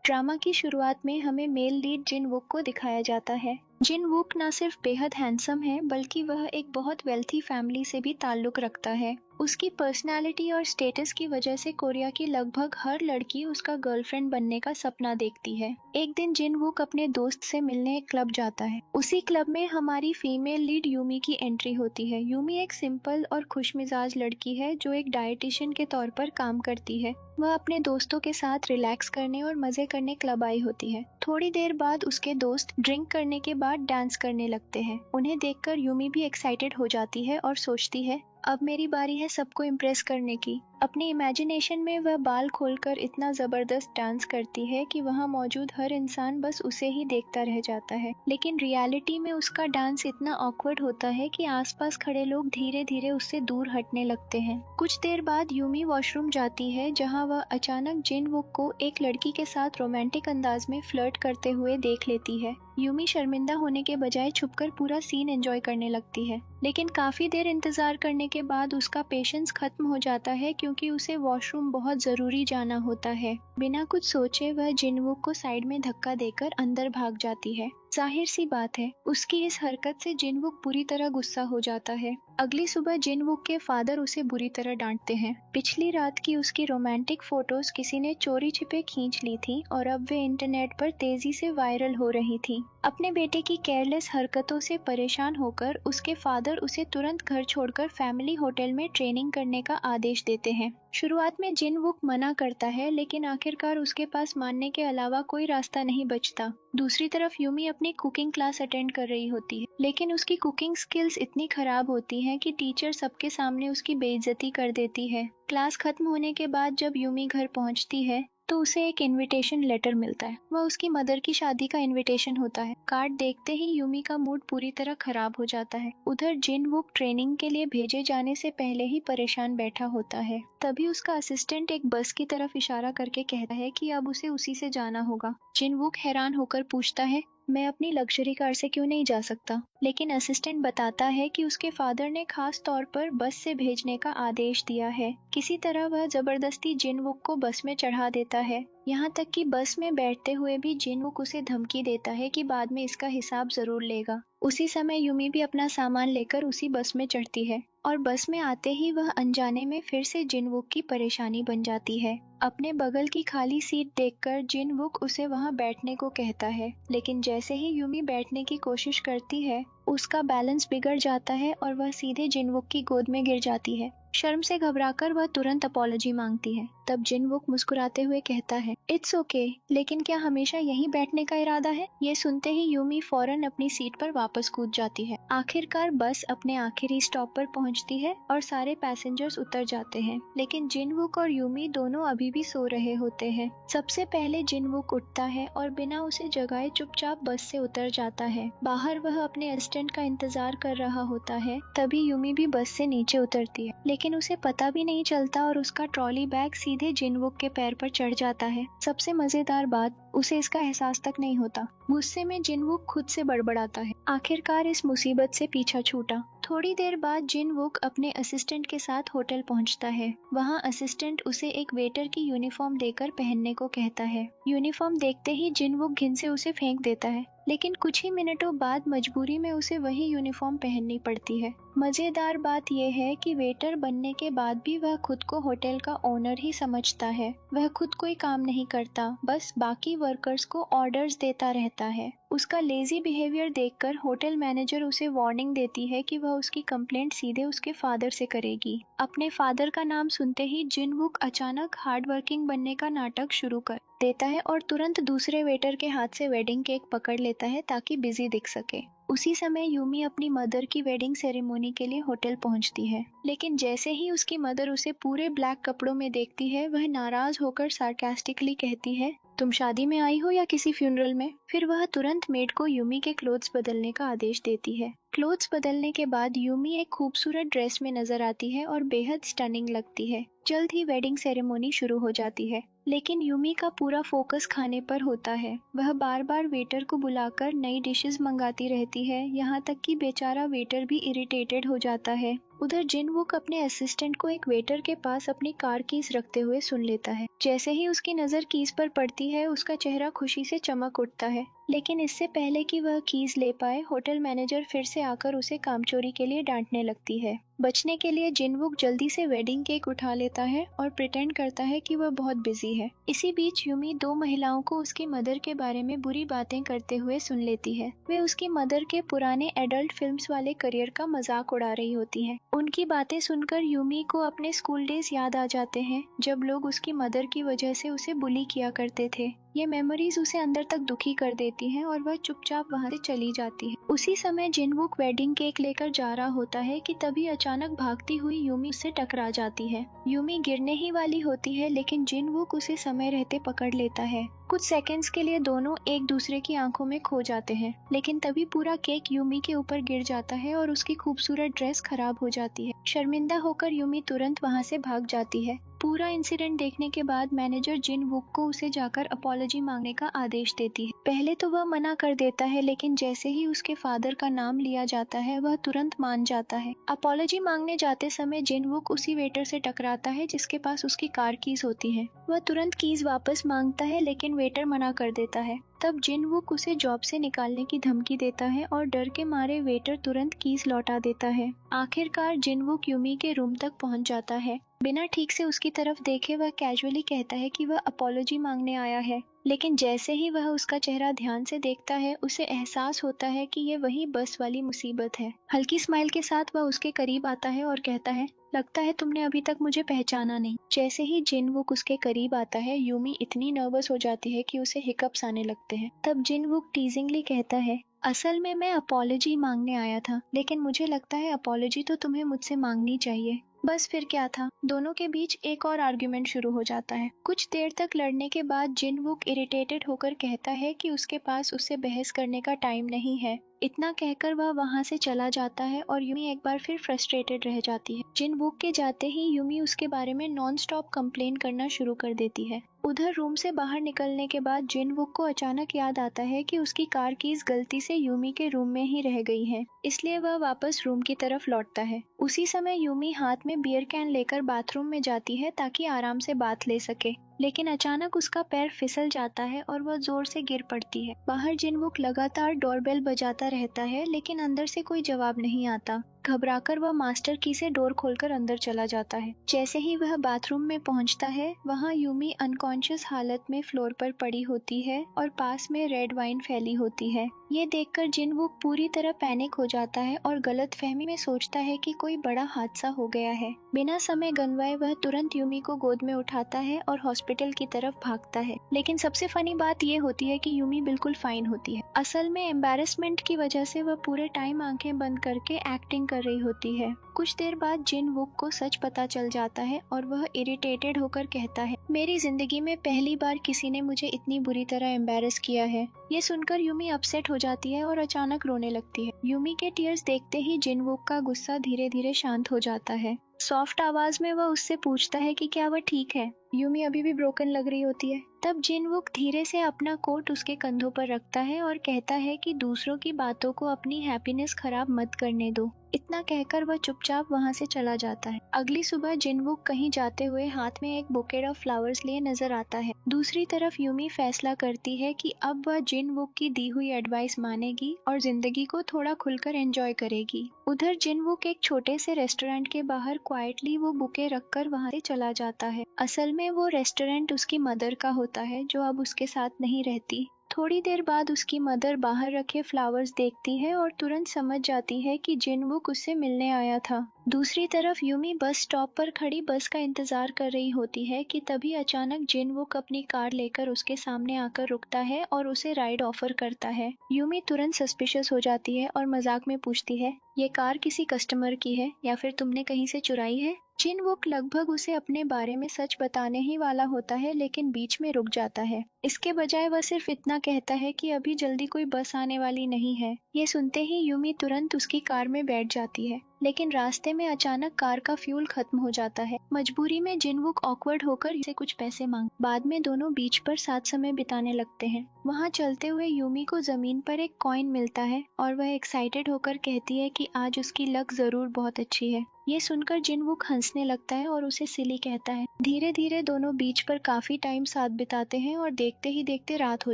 Drama की शुरुआत में हमें मेल लीड जिन वुक को दिखाया जाता है। जिन वुक न सिर्फ बेहद हैंडसम है बल्कि वह एक बहुत वेल्थी फैमिली से भी ताल्लुक रखता है। उसकी पर्सनालिटी और स्टेटस की वजह से कोरिया की लगभग हर लड़की उसका गर्लफ्रेंड बनने का सपना देखती है। एक दिन जिन वुक अपने दोस्त से मिलने एक क्लब जाता है। उसी क्लब में हमारी फीमेल लीड यूमी की एंट्री होती है। यूमी एक सिंपल और खुशमिजाज लड़की है जो एक डाइटिशियन के तौर पर काम करती है। वह अपने दोस्तों के साथ रिलैक्स करने और मजे करने क्लब आई होती है। थोड़ी देर बाद उसके दोस्त ड्रिंक करने के बाद डांस करने लगते हैं। उन्हें देखकर यूमी भी एक्साइटेड हो जाती है और सोचती है अब मेरी बारी है सबको इम्प्रेस करने की। अपनी इमेजिनेशन में वह बाल खोलकर इतना जबरदस्त डांस करती है कि वहां मौजूद हर इंसान बस उसे ही देखता रह जाता है। लेकिन रियलिटी में उसका डांस इतना ऑकवर्ड होता है कि आसपास खड़े लोग धीरे धीरे उससे दूर हटने लगते हैं। कुछ देर बाद यूमी वॉशरूम जाती है जहां वह अचानक जिन वुक को एक लड़की के साथ रोमांटिक अंदाज में फ्लर्ट करते हुए देख लेती है। यूमी शर्मिंदा होने के बजाय छुपकर पूरा सीन एंजॉय करने लगती है। लेकिन काफी देर इंतजार करने के बाद उसका पेशेंस खत्म हो जाता है क्योंकि उसे वॉशरूम बहुत जरूरी जाना होता है। बिना कुछ सोचे वह जिनवुक को साइड में धक्का देकर अंदर भाग जाती है। जाहिर सी बात है उसकी इस हरकत से जिनवुक बुरी तरह गुस्सा हो जाता है। अगली सुबह जिनवुक के फादर उसे बुरी तरह डांटते हैं। पिछली रात की उसकी रोमांटिक फोटोज किसी ने चोरी छिपे खींच ली थी और अब वे इंटरनेट पर तेजी से वायरल हो रही थी। अपने बेटे की केयरलेस हरकतों से परेशान होकर उसके फादर उसे तुरंत घर छोड़कर फैमिली होटल में ट्रेनिंग करने का आदेश देते हैं। शुरुआत में जिनवुक मना करता है लेकिन आखिरकार उसके पास मानने के अलावा कोई रास्ता नहीं बचता। दूसरी तरफ यूमी अपनी कुकिंग क्लास अटेंड कर रही होती है लेकिन उसकी कुकिंग स्किल्स इतनी खराब होती हैं कि टीचर सबके सामने उसकी बेइज्जती कर देती है। क्लास खत्म होने के बाद जब यूमी घर पहुंचती है तो उसे एक इनविटेशन लेटर मिलता है। वह उसकी मदर की शादी का इनविटेशन होता है। कार्ड देखते ही यूमी का मूड पूरी तरह खराब हो जाता है। उधर जिनवुक ट्रेनिंग के लिए भेजे जाने से पहले ही परेशान बैठा होता है। तभी उसका असिस्टेंट एक बस की तरफ इशारा करके कहता है कि अब उसे उसी से जाना होगा। जिनवुक हैरान होकर पूछता है मैं अपनी लग्जरी कार से क्यों नहीं जा सकता, लेकिन असिस्टेंट बताता है कि उसके फादर ने खास तौर पर बस से भेजने का आदेश दिया है। किसी तरह वह जबरदस्ती जिनवुक को बस में चढ़ा देता है। यहाँ तक कि बस में बैठते हुए भी जिनवुक उसे धमकी देता है कि बाद में इसका हिसाब जरूर लेगा। उसी समय यूमी भी अपना सामान लेकर उसी बस में चढ़ती है और बस में आते ही वह अनजाने में फिर से जिनवुक की परेशानी बन जाती है। अपने बगल की खाली सीट देखकर जिनवुक उसे वहां बैठने को कहता है, लेकिन जैसे ही यूमी बैठने की कोशिश करती है उसका बैलेंस बिगड़ जाता है और वह सीधे जिनवुक की गोद में गिर जाती है। शर्म से घबराकर वह तुरंत अपॉलजी मांगती है। तब जिनवुक मुस्कुराते हुए कहता है इट्स ओके, लेकिन क्या हमेशा यहीं बैठने का इरादा है? ये सुनते ही यूमी फौरन अपनी सीट पर वापस कूद जाती है। आखिरकार बस अपने आखिरी स्टॉप पर पहुंचती है और सारे पैसेंजर्स उतर जाते हैं, लेकिन जिनवुक और यूमी दोनों अभी भी सो रहे होते हैं। सबसे पहले जिनवुक उठता है और बिना उसे जगाए चुपचाप बस से उतर जाता है। बाहर वह अपने असिस्टेंट का इंतजार कर रहा होता है। तभी यूमी भी बस से नीचे उतरती है, लेकिन उसे पता भी नहीं चलता और उसका ट्रॉली बैग सीधे जिनवुक के पैर पर चढ़ जाता है। सबसे मजेदार बात, उसे इसका एहसास तक नहीं होता। गुस्से में जिनवुक खुद से बड़बड़ाता है, आखिरकार इस मुसीबत से पीछा छूटा। थोड़ी देर बाद जिनवुक अपने असिस्टेंट के साथ होटल पहुंचता है। वहां असिस्टेंट उसे एक वेटर की यूनिफॉर्म देकर पहनने को कहता है। यूनिफॉर्म देखते ही जिनवुक घिन से उसे फेंक देता है, लेकिन कुछ ही मिनटों बाद मजबूरी में उसे वही यूनिफॉर्म पहननी पड़ती है। मजेदार बात यह है कि वेटर बनने के बाद भी वह खुद को होटल का ओनर ही समझता है। वह खुद कोई काम नहीं करता, बस बाकी वर्कर्स को ऑर्डर्स देता रहता है। उसका लेजी बिहेवियर देखकर होटल मैनेजर उसे वार्निंग देती है कि वह उसकी कंप्लेंट सीधे उसके फादर से करेगी। अपने फादर का नाम सुनते ही जिनवुक अचानक हार्ड वर्किंग बनने का नाटक शुरू कर देता है और तुरंत दूसरे वेटर के हाथ से वेडिंग केक पकड़ लेता है ताकि बिजी दिख सके। उसी समय यूमी अपनी मदर की वेडिंग सेरेमनी के लिए होटल पहुंचती है, लेकिन जैसे ही उसकी मदर उसे पूरे ब्लैक कपड़ों में देखती है वह नाराज होकर सार्कास्टिकली कहती है तुम शादी में आई हो या किसी फ्यूनरल में? फिर वह तुरंत मेड को यूमी के क्लोथ्स बदलने का आदेश देती है। क्लोथ्स बदलने के बाद यूमी एक खूबसूरत ड्रेस में नजर आती है और बेहद स्टनिंग लगती है। जल्द ही वेडिंग सेरेमनी शुरू हो जाती है, लेकिन यूमी का पूरा फोकस खाने पर होता है। वह बार बार वेटर को बुलाकर नई डिशेस मंगाती रहती है, यहाँ तक कि बेचारा वेटर भी इरिटेटेड हो जाता है। उधर जिनवुक अपने असिस्टेंट को एक वेटर के पास अपनी कार कीज रखते हुए सुन लेता है। जैसे ही उसकी नजर कीज पर पड़ती है, उसका चेहरा खुशी से चमक उठता है। लेकिन इससे पहले कि वह कीज ले पाए, होटल मैनेजर फिर से आकर उसे कामचोरी के लिए डांटने लगती है। बचने के लिए जिनवुक जल्दी से वेडिंग केक उठा लेता है और प्रिटेंड करता है कि वह बहुत बिजी है। इसी बीच यूमी दो महिलाओं को उसकी मदर के बारे में बुरी बातें करते हुए सुन लेती है। वे उसकी मदर के पुराने एडल्ट फिल्म्स वाले करियर का मजाक उड़ा रही होती है। उनकी बातें सुनकर यूमी को अपने स्कूल डेज याद आ जाते हैं, जब लोग उसकी मदर की वजह से उसे बुली किया करते थे। ये मेमोरीज उसे अंदर तक दुखी कर देती हैं और वह चुपचाप वहां से चली जाती है। उसी समय जिनवुक वेडिंग केक लेकर जा रहा होता है कि तभी अचानक भागती हुई यूमी उससे टकरा जाती है। यूमी गिरने ही वाली होती है, लेकिन जिनवुक उसे समय रहते पकड़ लेता है। कुछ सेकंड्स के लिए दोनों एक दूसरे की आंखों में खो जाते हैं, लेकिन तभी पूरा केक यूमी के ऊपर गिर जाता है और उसकी खूबसूरत ड्रेस खराब हो जाती है। शर्मिंदा होकर यूमी तुरंत वहां से भाग जाती है। पूरा इंसिडेंट देखने के बाद मैनेजर जिनवुक को उसे जाकर अपॉलजी मांगने का आदेश देती है। पहले तो वह मना कर देता है, लेकिन जैसे ही उसके फादर का नाम लिया जाता है, वह तुरंत मान जाता है। अपॉलजी मांगने जाते समय जिनवुक उसी वेटर से टकराता है जिसके पास उसकी कार कीज होती है। वह तुरंत कीज वापस मांगता है, लेकिन वेटर मना कर देता है। तब जिनवुक उसे जॉब से निकालने की धमकी देता है और डर के मारे वेटर तुरंत कीज लौटा देता है। आखिरकार जिनवुक यूमी के रूम तक पहुंच जाता है। बिना ठीक से उसकी तरफ देखे वह कैजुअली कहता है कि वह अपॉलजी मांगने आया है, लेकिन जैसे ही वह उसका चेहरा ध्यान से देखता है, उसे एहसास होता है कि ये वही बस वाली मुसीबत है। हल्की स्माइल के साथ वह उसके करीब आता है और कहता है, लगता है तुमने अभी तक मुझे पहचाना नहीं। जैसे ही जिनवुक उसके करीब आता है, यूमी इतनी नर्वस हो जाती है कि उसे हिकअप्स आने लगते हैं। तब जिनवुक टीजिंगली कहता है, असल में मैं अपॉलजी मांगने आया था, लेकिन मुझे लगता है अपॉलजी तो तुम्हें मुझसे मांगनी चाहिए। बस फिर क्या था, दोनों के बीच एक और आर्ग्यूमेंट शुरू हो जाता है। कुछ देर तक लड़ने के बाद जिनवुक इरिटेटेड होकर कहता है कि उसके पास उससे बहस करने का टाइम नहीं है। इतना कहकर वह वहां से चला जाता है और यूमी एक बार फिर फ्रस्ट्रेटेड रह जाती है। जिनवुक के जाते ही यूमी उसके बारे में नॉन स्टॉप कंप्लेन करना शुरू कर देती है। उधर रूम से बाहर निकलने के बाद जिनवुक को अचानक याद आता है कि उसकी कार कीज गलती से यूमी के रूम में ही रह गई हैं, इसलिए वह वापस रूम की तरफ लौटता है। उसी समय यूमी हाथ में बियर कैन लेकर बाथरूम में जाती है ताकि आराम से बाथ ले सके, लेकिन अचानक उसका पैर फिसल जाता है और वह जोर से गिर पड़ती है। बाहर जिनवुक लगातार डोरबेल बजाता रहता है, लेकिन अंदर से कोई जवाब नहीं आता। घबराकर वह मास्टर की से डोर खोलकर अंदर चला जाता है। जैसे ही वह बाथरूम में पहुंचता है, वहां यूमी अनकॉन्शियस हालत में फ्लोर पर पड़ी होती है और पास में रेड वाइन फैली होती है। ये देखकर जिनवुक पूरी तरह पैनिक हो जाता है और गलतफहमी में सोचता है कि कोई बड़ा हादसा हो गया है। बिना समय गंवाए वह तुरंत यूमी को गोद में उठाता है और हॉस्पिटल की तरफ भागता है। लेकिन सबसे फनी बात ये होती है कि यूमी बिल्कुल फाइन होती है। असल में एम्बैरेसमेंट की वजह से वह पूरे टाइम आंखें बंद करके एक्टिंग कर रही होती है। कुछ देर बाद जिनवुक को सच पता चल जाता है और वह इरिटेटेड होकर कहता है, मेरी जिंदगी में पहली बार किसी ने मुझे इतनी बुरी तरह एम्बैरेस किया है। ये सुनकर यूमी अपसेट हो जाती है और अचानक रोने लगती है। यूमी के टीयर्स देखते ही जिनवुक का गुस्सा धीरे धीरे शांत हो जाता है। सॉफ्ट आवाज में वह उससे पूछता है कि क्या वह ठीक है। यूमी अभी भी ब्रोकन लग रही होती है। तब जिनवुक धीरे से अपना कोट उसके कंधों पर रखता है और कहता है कि दूसरों की बातों को अपनी हैप्पीनेस खराब मत करने दो। इतना कहकर वह चुपचाप वहां से चला जाता है। अगली सुबह जिनवुक कहीं जाते हुए हाथ में एक बुकेट ऑफ फ्लावर्स लिए नजर आता है। दूसरी तरफ यूमी फैसला करती है कि अब वह जिनवुक की दी हुई एडवाइस मानेगी और जिंदगी को थोड़ा खुलकर एंजॉय करेगी। उधर जिनवुक एक छोटे से रेस्टोरेंट के बाहर क्वाइटली वो बुके रखकर वहां से चला जाता है। असल में वो रेस्टोरेंट उसकी मदर का होता है, जो अब उसके साथ नहीं रहती। थोड़ी देर बाद उसकी मदर बाहर रखे फ्लावर्स देखती है और तुरंत समझ जाती है कि जिनवुक उससे मिलने आया था। दूसरी तरफ यूमी बस स्टॉप पर खड़ी बस का इंतजार कर रही होती है कि तभी अचानक जिनवुक अपनी कार लेकर उसके सामने आकर रुकता है और उसे राइड ऑफर करता है। यूमी तुरंत सस्पिशियस हो जाती है और मजाक में पूछती है, ये कार किसी कस्टमर की है या फिर तुमने कहीं से चुराई है? जिनवुक लगभग उसे अपने बारे में सच बताने ही वाला होता है, लेकिन बीच में रुक जाता है। इसके बजाय वह सिर्फ इतना कहता है कि अभी जल्दी कोई बस आने वाली नहीं है। ये सुनते ही यूमी तुरंत उसकी कार में बैठ जाती है, लेकिन रास्ते में अचानक कार का फ्यूल खत्म हो जाता है। मजबूरी में जिनवुक ऑकवर्ड होकर इसे कुछ पैसे मांग। बाद में दोनों बीच पर साथ समय बिताने लगते हैं। वहाँ चलते हुए यूमी को जमीन पर एक कॉइन मिलता है और वह एक्साइटेड होकर कहती है कि आज उसकी लक जरूर बहुत अच्छी है। ये सुनकर जिनवुक हंसने लगता है और उसे सिली कहता है। धीरे धीरे दोनों बीच पर काफी टाइम साथ बिताते हैं और देखते ही देखते रात हो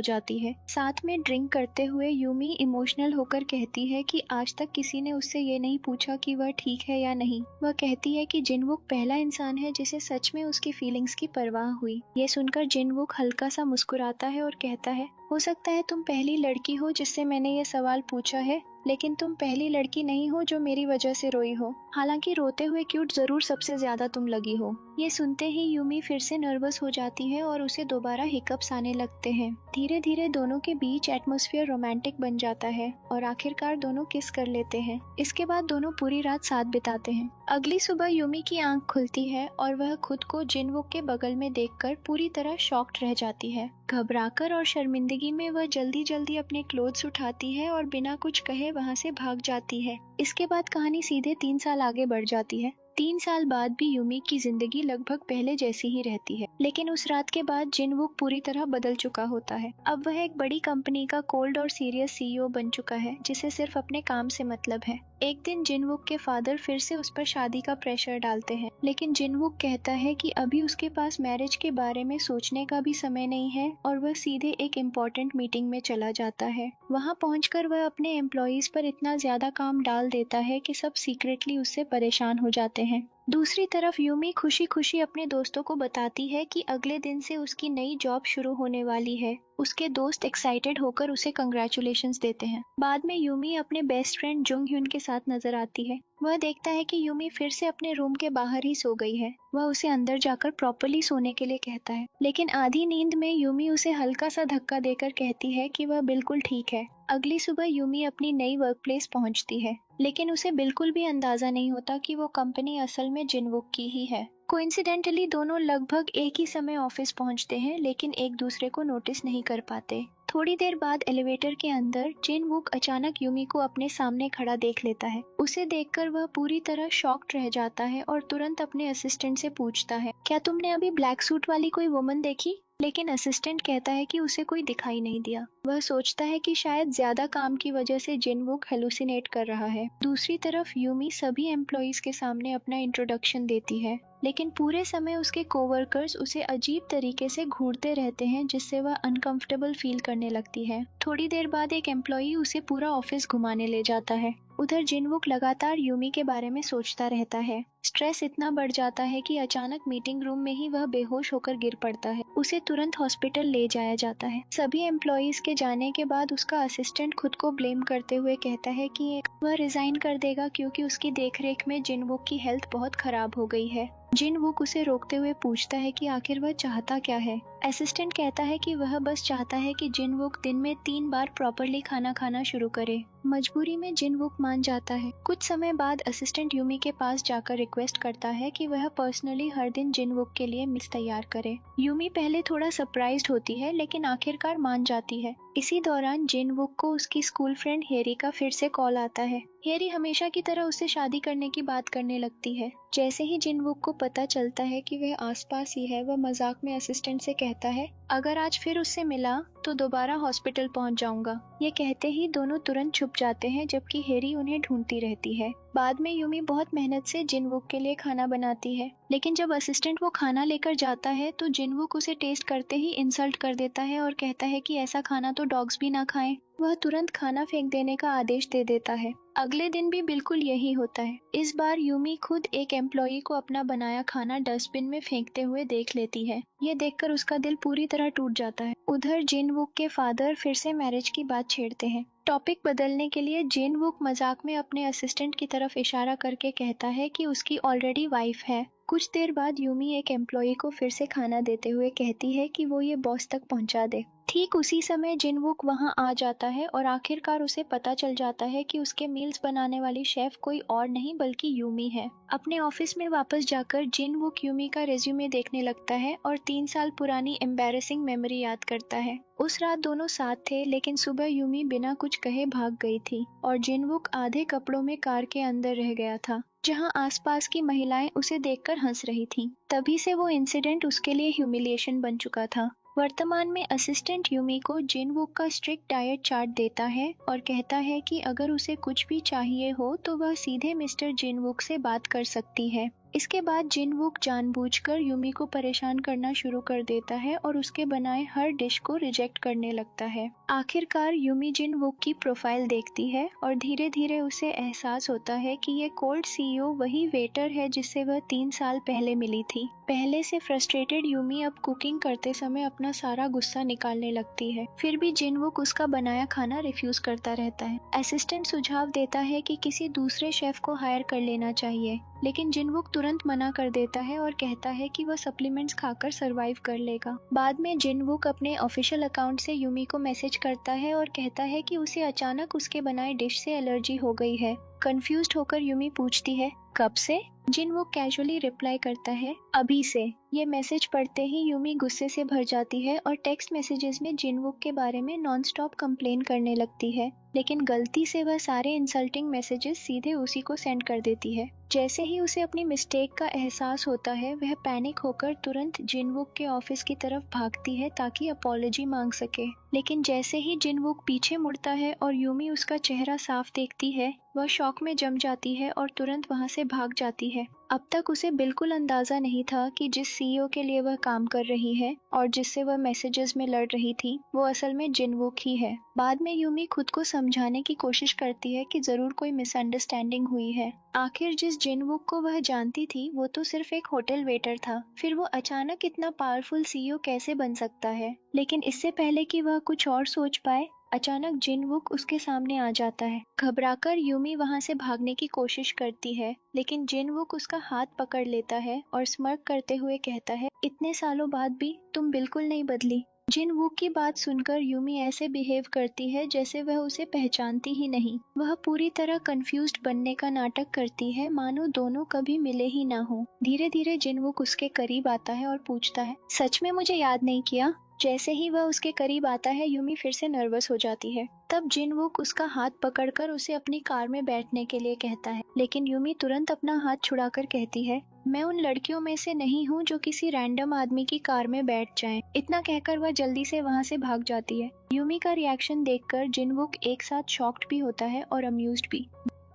जाती है। साथ में ड्रिंक करते हुए यूमी इमोशनल होकर कहती है कि आज तक किसी ने उससे ये नहीं पूछा कि वह ठीक है या नहीं। वह कहती है कि जिनवुक पहला इंसान है जिसे सच में उसकी फीलिंग्स की परवाह हुई। ये सुनकर जिनवुक हल्का सा मुस्कुराता है और कहता है, हो सकता है तुम पहली लड़की हो जिससे मैंने ये सवाल पूछा है, लेकिन तुम पहली लड़की नहीं हो जो मेरी वजह से रोई हो। हालांकि रोते हुए क्यूट जरूर सबसे ज्यादा तुम लगी हो। ये सुनते ही यूमी फिर से नर्वस हो जाती है और उसे दोबारा हिकअप्स आने लगते हैं। धीरे धीरे दोनों के बीच एटमॉस्फेयर रोमांटिक बन जाता है और आखिरकार दोनों किस कर लेते हैं। इसके बाद दोनों पूरी रात साथ बिताते हैं। अगली सुबह यूमी की आंख खुलती है और वह खुद को जिनवुक के बगल में देखकर पूरी तरह शॉक्ड रह जाती है। घबराकर और शर्मिंदगी में वह जल्दी जल्दी अपने क्लोथ्स उठाती है और बिना कुछ कहे वहां से भाग जाती है। इसके बाद कहानी सीधे 3 साल आगे बढ़ जाती है। 3 साल बाद भी यूमी की जिंदगी लगभग पहले जैसी ही रहती है, लेकिन उस रात के बाद जिनवुक पूरी तरह बदल चुका होता है। अब वह एक बड़ी कंपनी का कोल्ड और सीरियस सीईओ बन चुका है, जिसे सिर्फ अपने काम से मतलब है। एक दिन जिनवुक के फादर फिर से उस पर शादी का प्रेशर डालते हैं, लेकिन जिनवुक कहता है कि अभी उसके पास मैरिज के बारे में सोचने का भी समय नहीं है और वह सीधे एक इम्पोर्टेंट मीटिंग में चला जाता है। वहां पहुंचकर वह अपने एम्प्लॉइज पर इतना ज्यादा काम डाल देता है कि सब सीक्रेटली उससे परेशान हो जाते हैं। दूसरी तरफ यूमी खुशी खुशी अपने दोस्तों को बताती है कि अगले दिन से उसकी नई जॉब शुरू होने वाली है। उसके दोस्त एक्साइटेड होकर उसे कंग्रेचुलेशंस देते हैं। बाद में यूमी अपने बेस्ट फ्रेंड जुंग ह्युन के साथ नजर आती है। वह देखता है कि यूमी फिर से अपने रूम के बाहर ही सो गई है। वह उसे अंदर जाकर प्रॉपर्ली सोने के लिए कहता है, लेकिन आधी नींद में यूमी उसे हल्का सा धक्का देकर कहती है कि वह बिल्कुल ठीक है। अगली सुबह यूमी अपनी नई वर्क प्लेस पहुंचती है, लेकिन उसे बिल्कुल भी अंदाजा नहीं होता कि वो कंपनी असल में जिनवुक की ही है। कोइंसिडेंटली दोनों लगभग एक ही समय ऑफिस पहुंचते हैं, लेकिन एक दूसरे को नोटिस नहीं कर पाते। थोड़ी देर बाद एलिवेटर के अंदर जिनवुक अचानक यूमी को अपने सामने खड़ा देख लेता है। उसे देखकर वह पूरी तरह शॉक्ड रह जाता है और तुरंत अपने असिस्टेंट से पूछता है, क्या तुमने अभी ब्लैक सूट वाली कोई वुमन देखी? लेकिन असिस्टेंट कहता है कि उसे कोई दिखाई नहीं दिया। वह सोचता है कि शायद ज्यादा काम की वजह से जिनवुक हेलुसिनेट कर रहा है। दूसरी तरफ यूमी सभी एम्प्लॉइज के सामने अपना इंट्रोडक्शन देती है, लेकिन पूरे समय उसके कोवर्कर्स उसे अजीब तरीके से घूरते रहते हैं, जिससे वह अनकंफर्टेबल फील करने लगती है। थोड़ी देर बाद एक एम्प्लॉई उसे पूरा ऑफिस घुमाने ले जाता है। उधर जिनवुक लगातार यूमी के बारे में सोचता रहता है। स्ट्रेस इतना बढ़ जाता है कि अचानक मीटिंग रूम में ही वह बेहोश होकर गिर पड़ता है। उसे तुरंत हॉस्पिटल ले जाया जाता है। सभी एम्प्लॉइज के जाने के बाद उसका असिस्टेंट खुद को ब्लेम करते हुए कहता है कि वह रिजाइन कर देगा क्योंकि उसकी देखरेख में जिनवुक की हेल्थ बहुत खराब हो गई है। जिनवुक उसे रोकते हुए पूछता है कि आखिर वह चाहता क्या है। असिस्टेंट कहता है कि वह बस चाहता है कि जिनवुक दिन में 3 बार प्रॉपरली खाना खाना शुरू करे। मजबूरी में जिनवुक मान जाता है। कुछ समय बाद असिस्टेंट यूमी के पास जाकर रिक्वेस्ट करता है कि वह पर्सनली हर दिन जिनवुक के लिए मील्स तैयार करे। यूमी पहले थोड़ा सरप्राइज्ड होती है, लेकिन आखिरकार मान जाती है। इसी दौरान जिनवुक को उसकी स्कूल फ्रेंड हेरी का फिर से कॉल आता है। हेरी हमेशा की तरह उससे शादी करने की बात करने लगती है। जैसे ही जिनवुक को पता चलता है कि वह आसपास ही है, वह मजाक में असिस्टेंट से कहता है, अगर आज फिर उससे मिला तो दोबारा हॉस्पिटल पहुंच जाऊंगा। ये कहते ही दोनों तुरंत छुप जाते हैं, जबकि हेरी उन्हें ढूंढती रहती है। बाद में यूमी बहुत मेहनत से जिनवुक के लिए खाना बनाती है, लेकिन जब असिस्टेंट वो खाना लेकर जाता है तो जिनवुक उसे टेस्ट करते ही इंसल्ट कर देता है और कहता है कि ऐसा खाना तो डॉग्स भी ना खाएं। वह तुरंत खाना फेंक देने का आदेश दे देता है। अगले दिन भी बिल्कुल यही होता है। इस बार यूमी खुद एक एम्प्लॉई को अपना बनाया खाना डस्टबिन में फेंकते हुए देख लेती है। ये देखकर उसका दिल पूरी तरह टूट जाता है। उधर जिनवुक के फादर फिर से मैरिज की बात छेड़ते हैं। टॉपिक बदलने के लिए जिनवुक मजाक में अपने असिस्टेंट की तरफ इशारा करके कहता है कि उसकी ऑलरेडी वाइफ है। कुछ देर बाद यूमी एक एम्प्लॉई को फिर से खाना देते हुए कहती है कि वो ये बॉस तक पहुंचा दे। ठीक उसी समय जिनवुक वहां आ जाता है और आखिरकार उसे पता चल जाता है कि उसके मील्स बनाने वाली शेफ कोई और नहीं बल्कि यूमी है। अपने ऑफिस में वापस जाकर जिनवुक यूमी का रेज्यूमे देखने लगता है और 3 साल पुरानी एम्बैरेसिंग मेमोरी याद करता है। उस रात दोनों साथ थे, लेकिन सुबह यूमी बिना कुछ कहे भाग गई थी और जिनवुक आधे कपड़ों में कार के अंदर रह गया था, जहां आसपास की महिलाएं उसे देखकर हंस रही थीं। तभी से वो इंसिडेंट उसके लिए ह्यूमिलिएशन बन चुका था। वर्तमान में असिस्टेंट यूमी को जिनवुक का स्ट्रिक्ट डाइट चार्ट देता है और कहता है कि अगर उसे कुछ भी चाहिए हो तो वह सीधे मिस्टर जिनवुक से बात कर सकती है। इसके बाद जिनवुक जानबूझकर यूमी को परेशान करना शुरू कर देता है और उसके बनाए हर डिश को रिजेक्ट करने लगता है। आखिरकार यूमी जिनवुक की प्रोफाइल देखती है और धीरे धीरे उसे एहसास होता है कि ये कोल्ड सीईओ वही वेटर है जिससे वह 3 साल पहले मिली थी। पहले से फ्रस्ट्रेटेड यूमी अब कुकिंग करते समय अपना सारा गुस्सा निकालने लगती है। फिर भी जिनवुक उसका बनाया खाना रिफ्यूज करता रहता है। असिस्टेंट सुझाव देता है कि किसी दूसरे शेफ को हायर कर लेना चाहिए, लेकिन जिनवुक तुरंत मना कर देता है और कहता है कि वह सप्लीमेंट्स खाकर सरवाइव कर लेगा। बाद में जिनवुक अपने ऑफिशियल अकाउंट से यूमी को मैसेज करता है और कहता है कि उसे अचानक उसके बनाए डिश से एलर्जी हो गई है। कंफ्यूज्ड होकर यूमी पूछती है, कब से? जिनवुक कैजुअली रिप्लाई करता है, अभी से। ये मैसेज पढ़ते ही यूमी गुस्से से भर जाती है और टेक्स्ट मैसेजेस में जिनवुक के बारे में नॉनस्टॉप कंप्लेन करने लगती है, लेकिन गलती से वह सारे इंसल्टिंग मैसेजेस सीधे उसी को सेंड कर देती है। जैसे ही उसे अपनी मिस्टेक का एहसास होता है, वह पैनिक होकर तुरंत जिनवुक के ऑफिस की तरफ भागती है ताकि अपॉलजी मांग सके। लेकिन जैसे ही जिनवुक पीछे मुड़ता है और यूमी उसका चेहरा साफ देखती है, वह शॉक में जम जाती है और तुरंत वहां से भाग जाती है। अब तक उसे बिल्कुल अंदाजा नहीं था कि जिस सीईओ के लिए वह काम कर रही है और जिससे वह मैसेजेस में लड़ रही थी, वो असल में जिनवुक ही है। बाद में यूमी खुद को समझाने की कोशिश करती है कि जरूर कोई मिसअंडरस्टैंडिंग हुई है। आखिर जिस जिनवुक को वह जानती थी वो तो सिर्फ एक होटल वेटर था, फिर वो अचानक इतना पावरफुल सीईओ कैसे बन सकता है? लेकिन इससे पहले कि वह कुछ और सोच पाए, अचानक जिनवुक उसके सामने आ जाता है। घबराकर यूमी वहां से भागने की कोशिश करती है, लेकिन जिनवुक उसका हाथ पकड़ लेता है और स्मर्क करते हुए कहता है, इतने सालों बाद भी तुम बिल्कुल नहीं बदली। जिनवुक की बात सुनकर यूमी ऐसे बिहेव करती है जैसे वह उसे पहचानती ही नहीं। वह पूरी तरह कंफ्यूज्ड बनने का नाटक करती है, मानो दोनों कभी मिले ही ना हो। धीरे धीरे जिनवुक उसके करीब आता है और पूछता है, सच में मुझे याद नहीं किया? जैसे ही वह उसके करीब आता है, यूमी फिर से नर्वस हो जाती है। तब जिनवुक उसका हाथ पकड़कर उसे अपनी कार में बैठने के लिए कहता है, लेकिन यूमी तुरंत अपना हाथ छुड़ाकर कहती है, मैं उन लड़कियों में से नहीं हूँ जो किसी रैंडम आदमी की कार में बैठ जाएं। इतना कहकर वह जल्दी से वहां से भाग जाती है। यूमी का रिएक्शन देखकर जिनवुक एक साथ शॉक्ड भी होता है और अम्यूज्ड भी।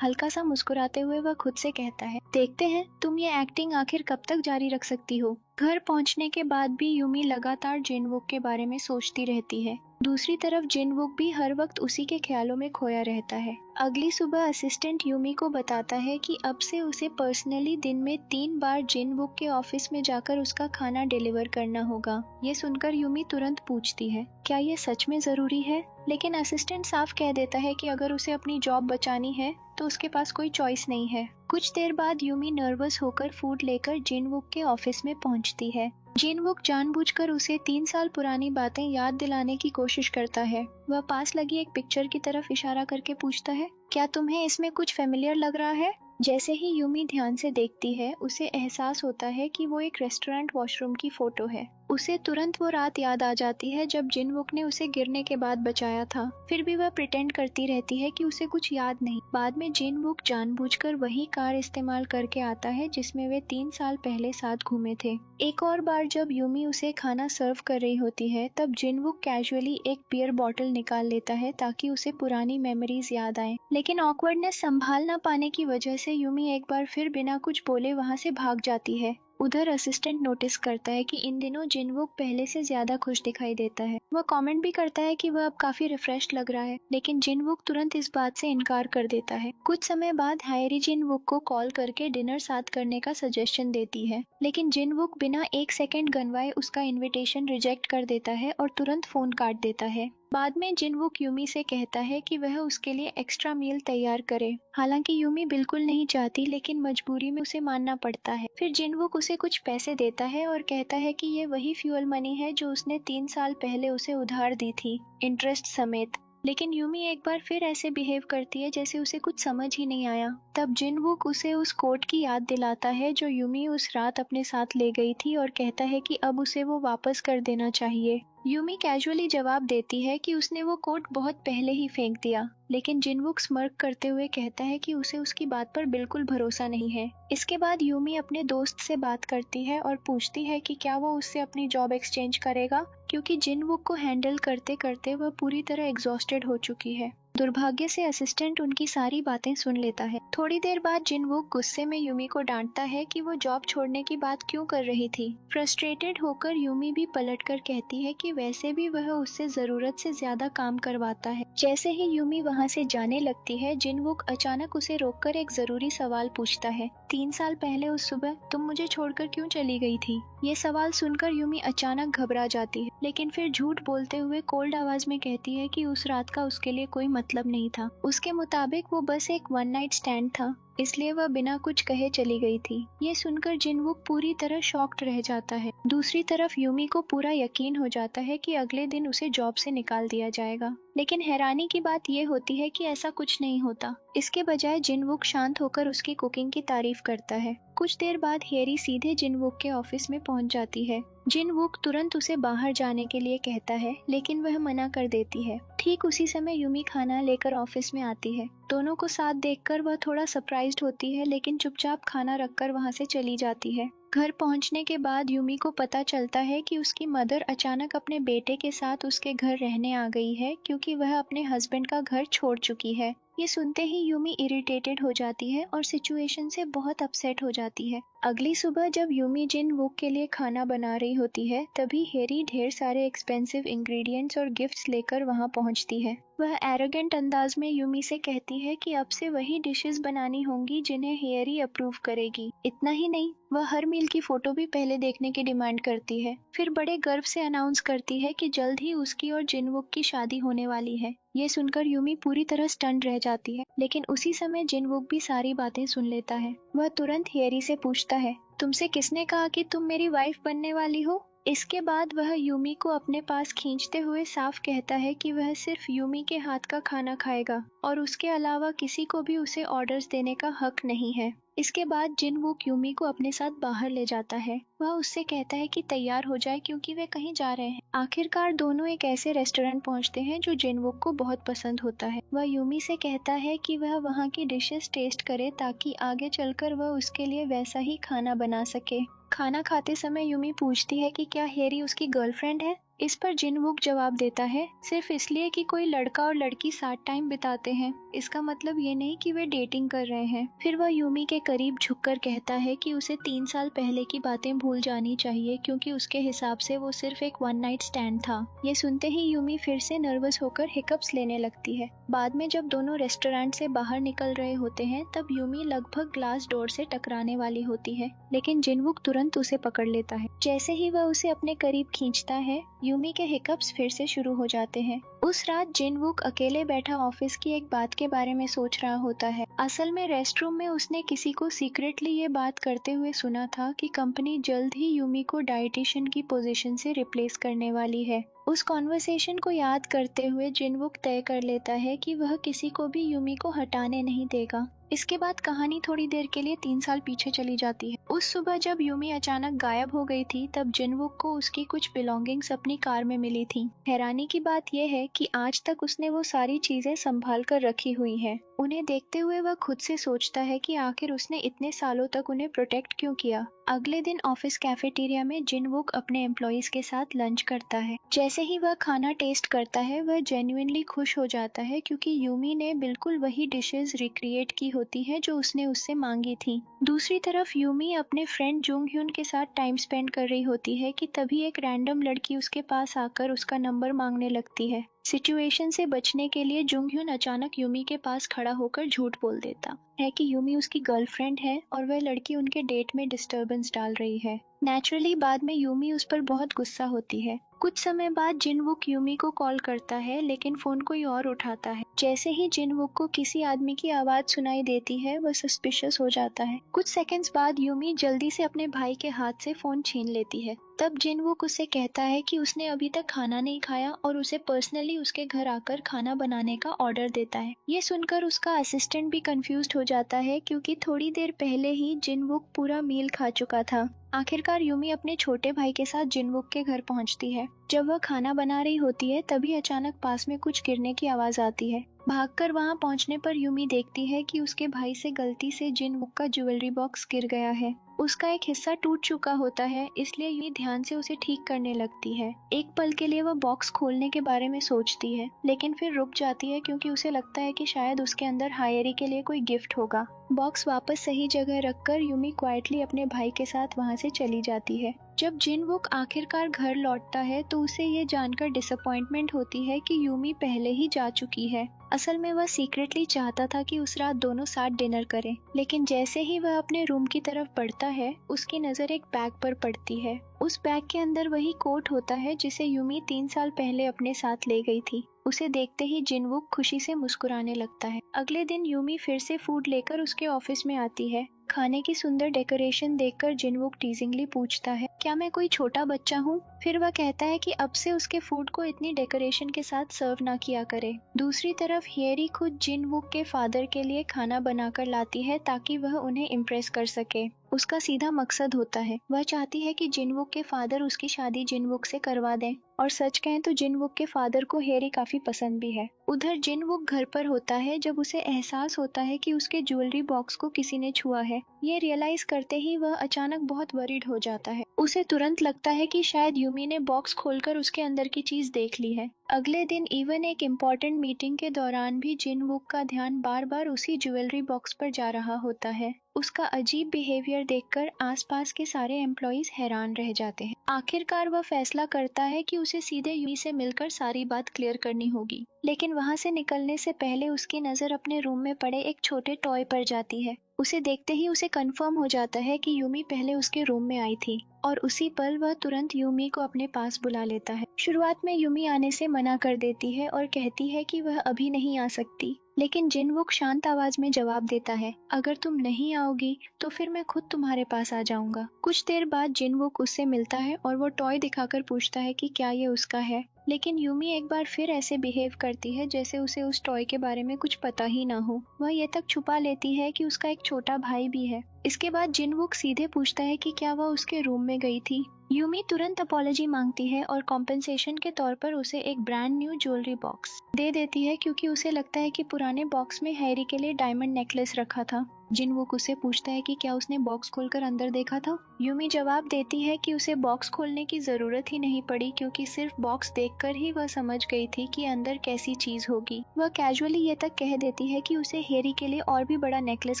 हल्का सा मुस्कुराते हुए वह खुद से कहता है, देखते हैं तुम ये एक्टिंग आखिर कब तक जारी रख सकती हो। घर पहुंचने के बाद भी यूमी लगातार जिनवुक के बारे में सोचती रहती है। दूसरी तरफ जिनवुक भी हर वक्त उसी के ख्यालों में खोया रहता है। अगली सुबह असिस्टेंट यूमी को बताता है कि अब से उसे पर्सनली दिन में 3 बार जिनवुक के ऑफिस में जाकर उसका खाना डिलीवर करना होगा। ये सुनकर यूमी तुरंत पूछती है, क्या ये सच में जरूरी है? लेकिन असिस्टेंट साफ कह देता है कि अगर उसे अपनी जॉब बचानी है तो उसके पास कोई चॉइस नहीं है। कुछ देर बाद यूमी नर्वस होकर फूड लेकर जिनवुक के ऑफिस में पहुंचती है। जिनवुक जानबूझकर उसे 3 साल पुरानी बातें याद दिलाने की कोशिश करता है। वह पास लगी एक पिक्चर की तरफ इशारा करके पूछता है, क्या तुम्हें इसमें कुछ फेमिलियर लग रहा है? जैसे ही यूमी ध्यान से देखती है, उसे एहसास होता है कि वो एक रेस्टोरेंट वॉशरूम की फोटो है। उसे तुरंत वो रात याद आ जाती है जब जिनवुक ने उसे गिरने के बाद बचाया था। फिर भी वह प्रिटेंड करती रहती है कि उसे कुछ याद नहीं। बाद में जिनवुक जानबूझकर वही कार इस्तेमाल करके आता है जिसमें वे 3 साल पहले साथ घूमे थे। एक और बार जब यूमी उसे खाना सर्व कर रही होती है, तब जिनवुक कैजुअली एक बियर बॉटल निकाल लेता है ताकि उसे पुरानी मेमोरीज याद आए। लेकिन ऑकवर्डनेस संभाल न पाने की वजह से यूमी एक बार फिर बिना कुछ बोले वहां से भाग जाती है। उधर असिस्टेंट नोटिस करता है कि इन दिनों जिनवुक पहले से ज्यादा खुश दिखाई देता है। वह कमेंट भी करता है कि वह अब काफी रिफ्रेश्ड लग रहा है, लेकिन जिनवुक तुरंत इस बात से इनकार कर देता है। कुछ समय बाद हायरी जिनवुक को कॉल करके डिनर साथ करने का सजेशन देती है, लेकिन जिनवुक बिना 1 सेकंड गनवाए उसका इनविटेशन रिजेक्ट कर देता है और तुरंत फोन काट देता है। बाद में जिनवुक यूमी से कहता है कि वह उसके लिए एक्स्ट्रा मील तैयार करे। हालांकि यूमी बिल्कुल नहीं चाहती, लेकिन मजबूरी में उसे मानना पड़ता है। फिर जिनवुक उसे कुछ पैसे देता है और कहता है कि ये वही फ्यूल मनी है जो उसने 3 साल पहले उसे उधार दी थी, इंटरेस्ट समेत। लेकिन यूमी एक बार फिर ऐसे बिहेव करती है जैसे उसे कुछ समझ ही नहीं आया। तब जिनवुक उसे उस कोट की याद दिलाता है जो यूमी उस रात अपने साथ ले गई थी और कहता है कि अब उसे वो वापस कर देना चाहिए। यूमी कैजुअली जवाब देती है कि उसने वो कोट बहुत पहले ही फेंक दिया, लेकिन जिनवुक स्मर्क करते हुए कहता है कि उसे उसकी बात पर बिल्कुल भरोसा नहीं है। इसके बाद यूमी अपने दोस्त से बात करती है और पूछती है कि क्या वो उससे अपनी जॉब एक्सचेंज करेगा, क्योंकि जिनवुक को हैंडल करते करते वह पूरी तरह एग्जॉस्टेड हो चुकी है। दुर्भाग्य से असिस्टेंट उनकी सारी बातें सुन लेता है। थोड़ी देर बाद जिनवुक गुस्से में यूमी को डांटता है कि वो जॉब छोड़ने की बात क्यों कर रही थी। फ्रस्ट्रेटेड होकर यूमी भी पलटकर कहती है कि वैसे भी वह उससे जरूरत से ज्यादा काम करवाता है। जैसे ही यूमी वहाँ से जाने लगती है, जिनवुक अचानक उसे रोककर एक जरूरी सवाल पूछता है। 3 साल पहले उस सुबह तुम मुझे छोड़कर क्यों चली गई थी? ये सवाल सुनकर यूमी अचानक घबरा जाती है, लेकिन फिर झूठ बोलते हुए कोल्ड आवाज में कहती है कि उस रात का उसके लिए कोई मतलब नहीं था। उसके मुताबिक वो बस एक वन नाइट स्टैंड था, इसलिए वह बिना कुछ कहे चली गई थी। ये सुनकर जिनवुक पूरी तरह शॉक्ड रह जाता है। दूसरी तरफ यूमी को पूरा यकीन हो जाता है कि अगले दिन उसे जॉब से निकाल दिया जाएगा, लेकिन हैरानी की बात यह होती है कि ऐसा कुछ नहीं होता। इसके बजाय जिनवुक शांत होकर उसकी कुकिंग की तारीफ करता है। कुछ देर बाद हेरी सीधे जिनवुक के ऑफिस में पहुंच जाती है। जिनवुक तुरंत उसे बाहर जाने के लिए कहता है, लेकिन वह मना कर देती है। ठीक उसी समय यूमी खाना लेकर ऑफिस में आती है। दोनों को साथ देखकर वह थोड़ा सरप्राइज्ड होती है, लेकिन चुपचाप खाना रखकर वहां से चली जाती है। घर पहुंचने के बाद यूमी को पता चलता है कि उसकी मदर अचानक अपने बेटे के साथ उसके घर रहने आ गई है, क्योंकि वह अपने हस्बैंड का घर छोड़ चुकी है। ये सुनते ही यूमी इरिटेटेड हो जाती है और सिचुएशन से बहुत अपसेट हो जाती है। अगली सुबह जब यूमी जिनवुक के लिए खाना बना रही होती है, तभी हेरी ढेर सारे एक्सपेंसिव इंग्रेडिएंट्स और गिफ्ट्स लेकर वहां पहुंचती है। वह एरोगेंट अंदाज में यूमी से कहती है कि अब से वही डिशेस बनानी होंगी जिन्हें हेरी अप्रूव करेगी। इतना ही नहीं, वह हर मील की फोटो भी पहले देखने की डिमांड करती है। फिर बड़े गर्व से अनाउंस करती है कि जल्द ही उसकी और जिनवुक की शादी होने वाली है। ये सुनकर यूमी पूरी तरह स्टन्ड रह जाती है, लेकिन उसी समय जिनवुक भी सारी बातें सुन लेता है। वह तुरंत हेरी से पूछता है, तुमसे किसने कहा कि तुम मेरी वाइफ बनने वाली हो? इसके बाद वह यूमी को अपने पास खींचते हुए साफ कहता है कि वह सिर्फ यूमी के हाथ का खाना खाएगा और उसके अलावा किसी को भी उसे ऑर्डर्स देने का हक नहीं है। इसके बाद जिनवुक यूमी को अपने साथ बाहर ले जाता है। वह उससे कहता है कि तैयार हो जाए क्योंकि वे कहीं जा रहे हैं। आखिरकार दोनों एक ऐसे रेस्टोरेंट पहुंचते हैं जो जिनवुक को बहुत पसंद होता है। वह यूमी से कहता है कि वह वहां की डिशेस टेस्ट करे ताकि आगे चलकर वह उसके लिए वैसा ही खाना बना सके। खाना खाते समय यूमी पूछती है कि क्या हेरी उसकी गर्लफ्रेंड है। इस पर जिनवुक जवाब देता है, सिर्फ इसलिए कि कोई लड़का और लड़की साथ टाइम बिताते हैं, इसका मतलब ये नहीं कि वे डेटिंग कर रहे हैं। फिर वह यूमी के करीब झुककर कहता है कि उसे 3 साल पहले की बातें भूल जानी चाहिए, क्योंकि उसके हिसाब से वो सिर्फ एक वन नाइट स्टैंड था। ये सुनते ही यूमी फिर से नर्वस होकर हिकअप्स लेने लगती है। बाद में जब दोनों रेस्टोरेंट से बाहर निकल रहे होते हैं, तब यूमी लगभग ग्लास डोर से टकराने वाली होती है, लेकिन जिनवुक तुरंत उसे पकड़ लेता है। जैसे ही वह उसे अपने करीब खींचता है, यूमी के हिकअप्स फिर से शुरू हो जाते हैं। उस रात जिनवुक अकेले बैठा ऑफिस की एक बात के बारे में सोच रहा होता है। असल में रेस्टरूम में उसने किसी को सीक्रेटली ये बात करते हुए सुना था कि कंपनी जल्द ही यूमी को डाइटिशियन की पोजीशन से रिप्लेस करने वाली है। उस कॉन्वर्सेशन को याद करते हुए जिनवुक तय कर लेता है कि वह किसी को भी यूमी को हटाने नहीं देगा। इसके बाद कहानी थोड़ी देर के लिए 3 साल पीछे चली जाती है। उस सुबह जब यूमी अचानक गायब हो गई थी, तब जिनवुक को उसकी कुछ बिलोंगिंग्स अपनी कार में मिली थी। हैरानी की बात यह है कि आज तक उसने वो सारी चीजें संभाल कर रखी हुई है। उन्हें देखते हुए वह खुद से सोचता है कि आखिर उसने इतने सालों तक उन्हें प्रोटेक्ट क्यों किया। अगले दिन ऑफिस कैफेटेरिया में जिनवुक अपने एम्प्लॉइज के साथ लंच करता है। जैसे ही वह खाना टेस्ट करता है, वह जेन्युइनली खुश हो जाता है, क्योंकि यूमी ने बिल्कुल वही डिशेस रिक्रिएट की होती है जो उसने उससे मांगी थी। दूसरी तरफ यूमी अपने फ्रेंड जुंग ह्यून के साथ टाइम स्पेंड कर रही होती है कि तभी एक रैंडम लड़की उसके पास आकर उसका नंबर मांगने लगती है। सिचुएशन से बचने के लिए जुंग ह्यून अचानक यूमी के पास खड़ा होकर झूठ बोल देता है कि यूमी उसकी गर्लफ्रेंड है और वह लड़की उनके डेट में डिस्टर्बेंस डाल रही है। नेचुरली बाद में यूमी उस पर बहुत गुस्सा होती है। कुछ समय बाद जिनवुक यूमी को कॉल करता है, लेकिन फोन कोई और उठाता है। जैसे ही जिनवुक को किसी आदमी की आवाज सुनाई देती है, वह सस्पिशियस हो जाता है। कुछ सेकंड्स बाद यूमी जल्दी से अपने भाई के हाथ से फोन छीन लेती है। तब जिनवुक उसे कहता है कि उसने अभी तक खाना नहीं खाया और उसे पर्सनली उसके घर आकर खाना बनाने का ऑर्डर देता है। ये सुनकर उसका असिस्टेंट भी कंफ्यूज्ड हो जाता है, क्योंकि थोड़ी देर पहले ही जिनवुक पूरा मील खा चुका था। आखिरकार यूमी अपने छोटे भाई के साथ जिनवुक के घर पहुंचती है। जब वह खाना बना रही होती है, तभी अचानक पास में कुछ गिरने की आवाज आती है। भागकर वहां पहुंचने पर यूमी देखती है कि उसके भाई से गलती से जिनवुक का ज्वेलरी बॉक्स गिर गया है। उसका एक हिस्सा टूट चुका होता है, इसलिए यूमी ध्यान से उसे ठीक करने लगती है। एक पल के लिए वह बॉक्स खोलने के बारे में सोचती है, लेकिन फिर रुक जाती है, क्योंकि उसे लगता है कि शायद उसके अंदर हायरी के लिए कोई गिफ्ट होगा। बॉक्स वापस सही जगह रखकर यूमी क्वाइटली अपने भाई के साथ वहां से चली जाती है। जब जिनवुक आखिरकार घर लौटता है, तो उसे ये जानकर डिसअपॉइंटमेंट होती है कि यूमी पहले ही जा चुकी है। असल में वह सीक्रेटली चाहता था कि उस रात दोनों साथ डिनर करें, लेकिन जैसे ही वह अपने रूम की तरफ बढ़ता है, उसकी नजर एक बैग पर पड़ती है। उस बैग के अंदर वही कोट होता है जिसे यूमी 3 साल पहले अपने साथ ले गई थी। उसे देखते ही जिनवुक खुशी से मुस्कुराने लगता है। अगले दिन यूमी फिर से फूड लेकर उसके ऑफिस में आती है। खाने की सुंदर डेकोरेशन देखकर जिनवुक टीजिंगली पूछता है, क्या मैं कोई छोटा बच्चा हूँ? फिर वह कहता है कि अब से उसके फूड को इतनी डेकोरेशन के साथ सर्व ना किया करे। दूसरी तरफ हेरी खुद जिनवुक के फादर के लिए खाना बनाकर लाती है, ताकि वह उन्हें इम्प्रेस कर सके। उसका सीधा मकसद होता है, वह चाहती है कि जिनवुक के फादर उसकी शादी जिनवुक से करवा दें। और सच कहें तो जिनवुक के फादर को हेरी काफी पसंद भी है। उधर जिनवुक घर पर होता है जब उसे एहसास होता है कि उसके ज्वेलरी बॉक्स को किसी ने छुआ है। ये रियलाइज करते ही वह अचानक बहुत वरीड हो जाता है। उसे तुरंत लगता है कि शायद यूमी ने बॉक्स खोलकर उसके अंदर की चीज देख ली है। अगले दिन इवन एक इम्पोर्टेंट मीटिंग के दौरान भी जिनवुक का ध्यान बार बार उसी ज्वेलरी बॉक्स पर जा रहा होता है। उसका अजीब बिहेवियर देखकर आसपास के सारे एम्प्लॉइज हैरान रह जाते हैं। आखिरकार वह फैसला करता है कि उसे सीधे यूमी से मिलकर सारी बात क्लियर करनी होगी। लेकिन वहां से निकलने से पहले उसकी नजर अपने रूम में पड़े एक छोटे टॉय पर जाती है। उसे देखते ही उसे कंफर्म हो जाता है कि यूमी पहले उसके रूम में आई थी, और उसी पल वह तुरंत यूमी को अपने पास बुला लेता है। शुरुआत में यूमी आने से मना कर देती है और कहती है कि वह अभी नहीं आ सकती, लेकिन जिनवुक शांत आवाज में जवाब देता है, अगर तुम नहीं आओगी तो फिर मैं खुद तुम्हारे पास आ जाऊंगा। कुछ देर बाद जिनवुक उससे मिलता है और वो टॉय दिखाकर पूछता है कि क्या ये उसका है, लेकिन यूमी एक बार फिर ऐसे बिहेव करती है जैसे उसे उस टॉय के बारे में कुछ पता ही ना हो। वह ये तक छुपा लेती है कि उसका एक छोटा भाई भी है। इसके बाद जिनवुक सीधे पूछता है कि क्या वह उसके रूम में गई थी। यूमी तुरंत अपॉलजी मांगती है और कॉम्पेंसेशन के तौर पर उसे एक ब्रांड न्यू ज्वेलरी बॉक्स दे देती है, क्योंकि उसे लगता है कि पुराने बॉक्स में हैरी के लिए डायमंड नेकलेस रखा था। जिनवुक उससे पूछता है कि क्या उसने बॉक्स खोलकर अंदर देखा था। यूमी जवाब देती है कि उसे बॉक्स खोलने की जरूरत ही नहीं पड़ी, क्योंकि सिर्फ बॉक्स देखकर ही वह समझ गई थी कि अंदर कैसी चीज होगी। वह कैजुअली ये तक कह देती है कि उसे हैरी के लिए और भी बड़ा नेकलेस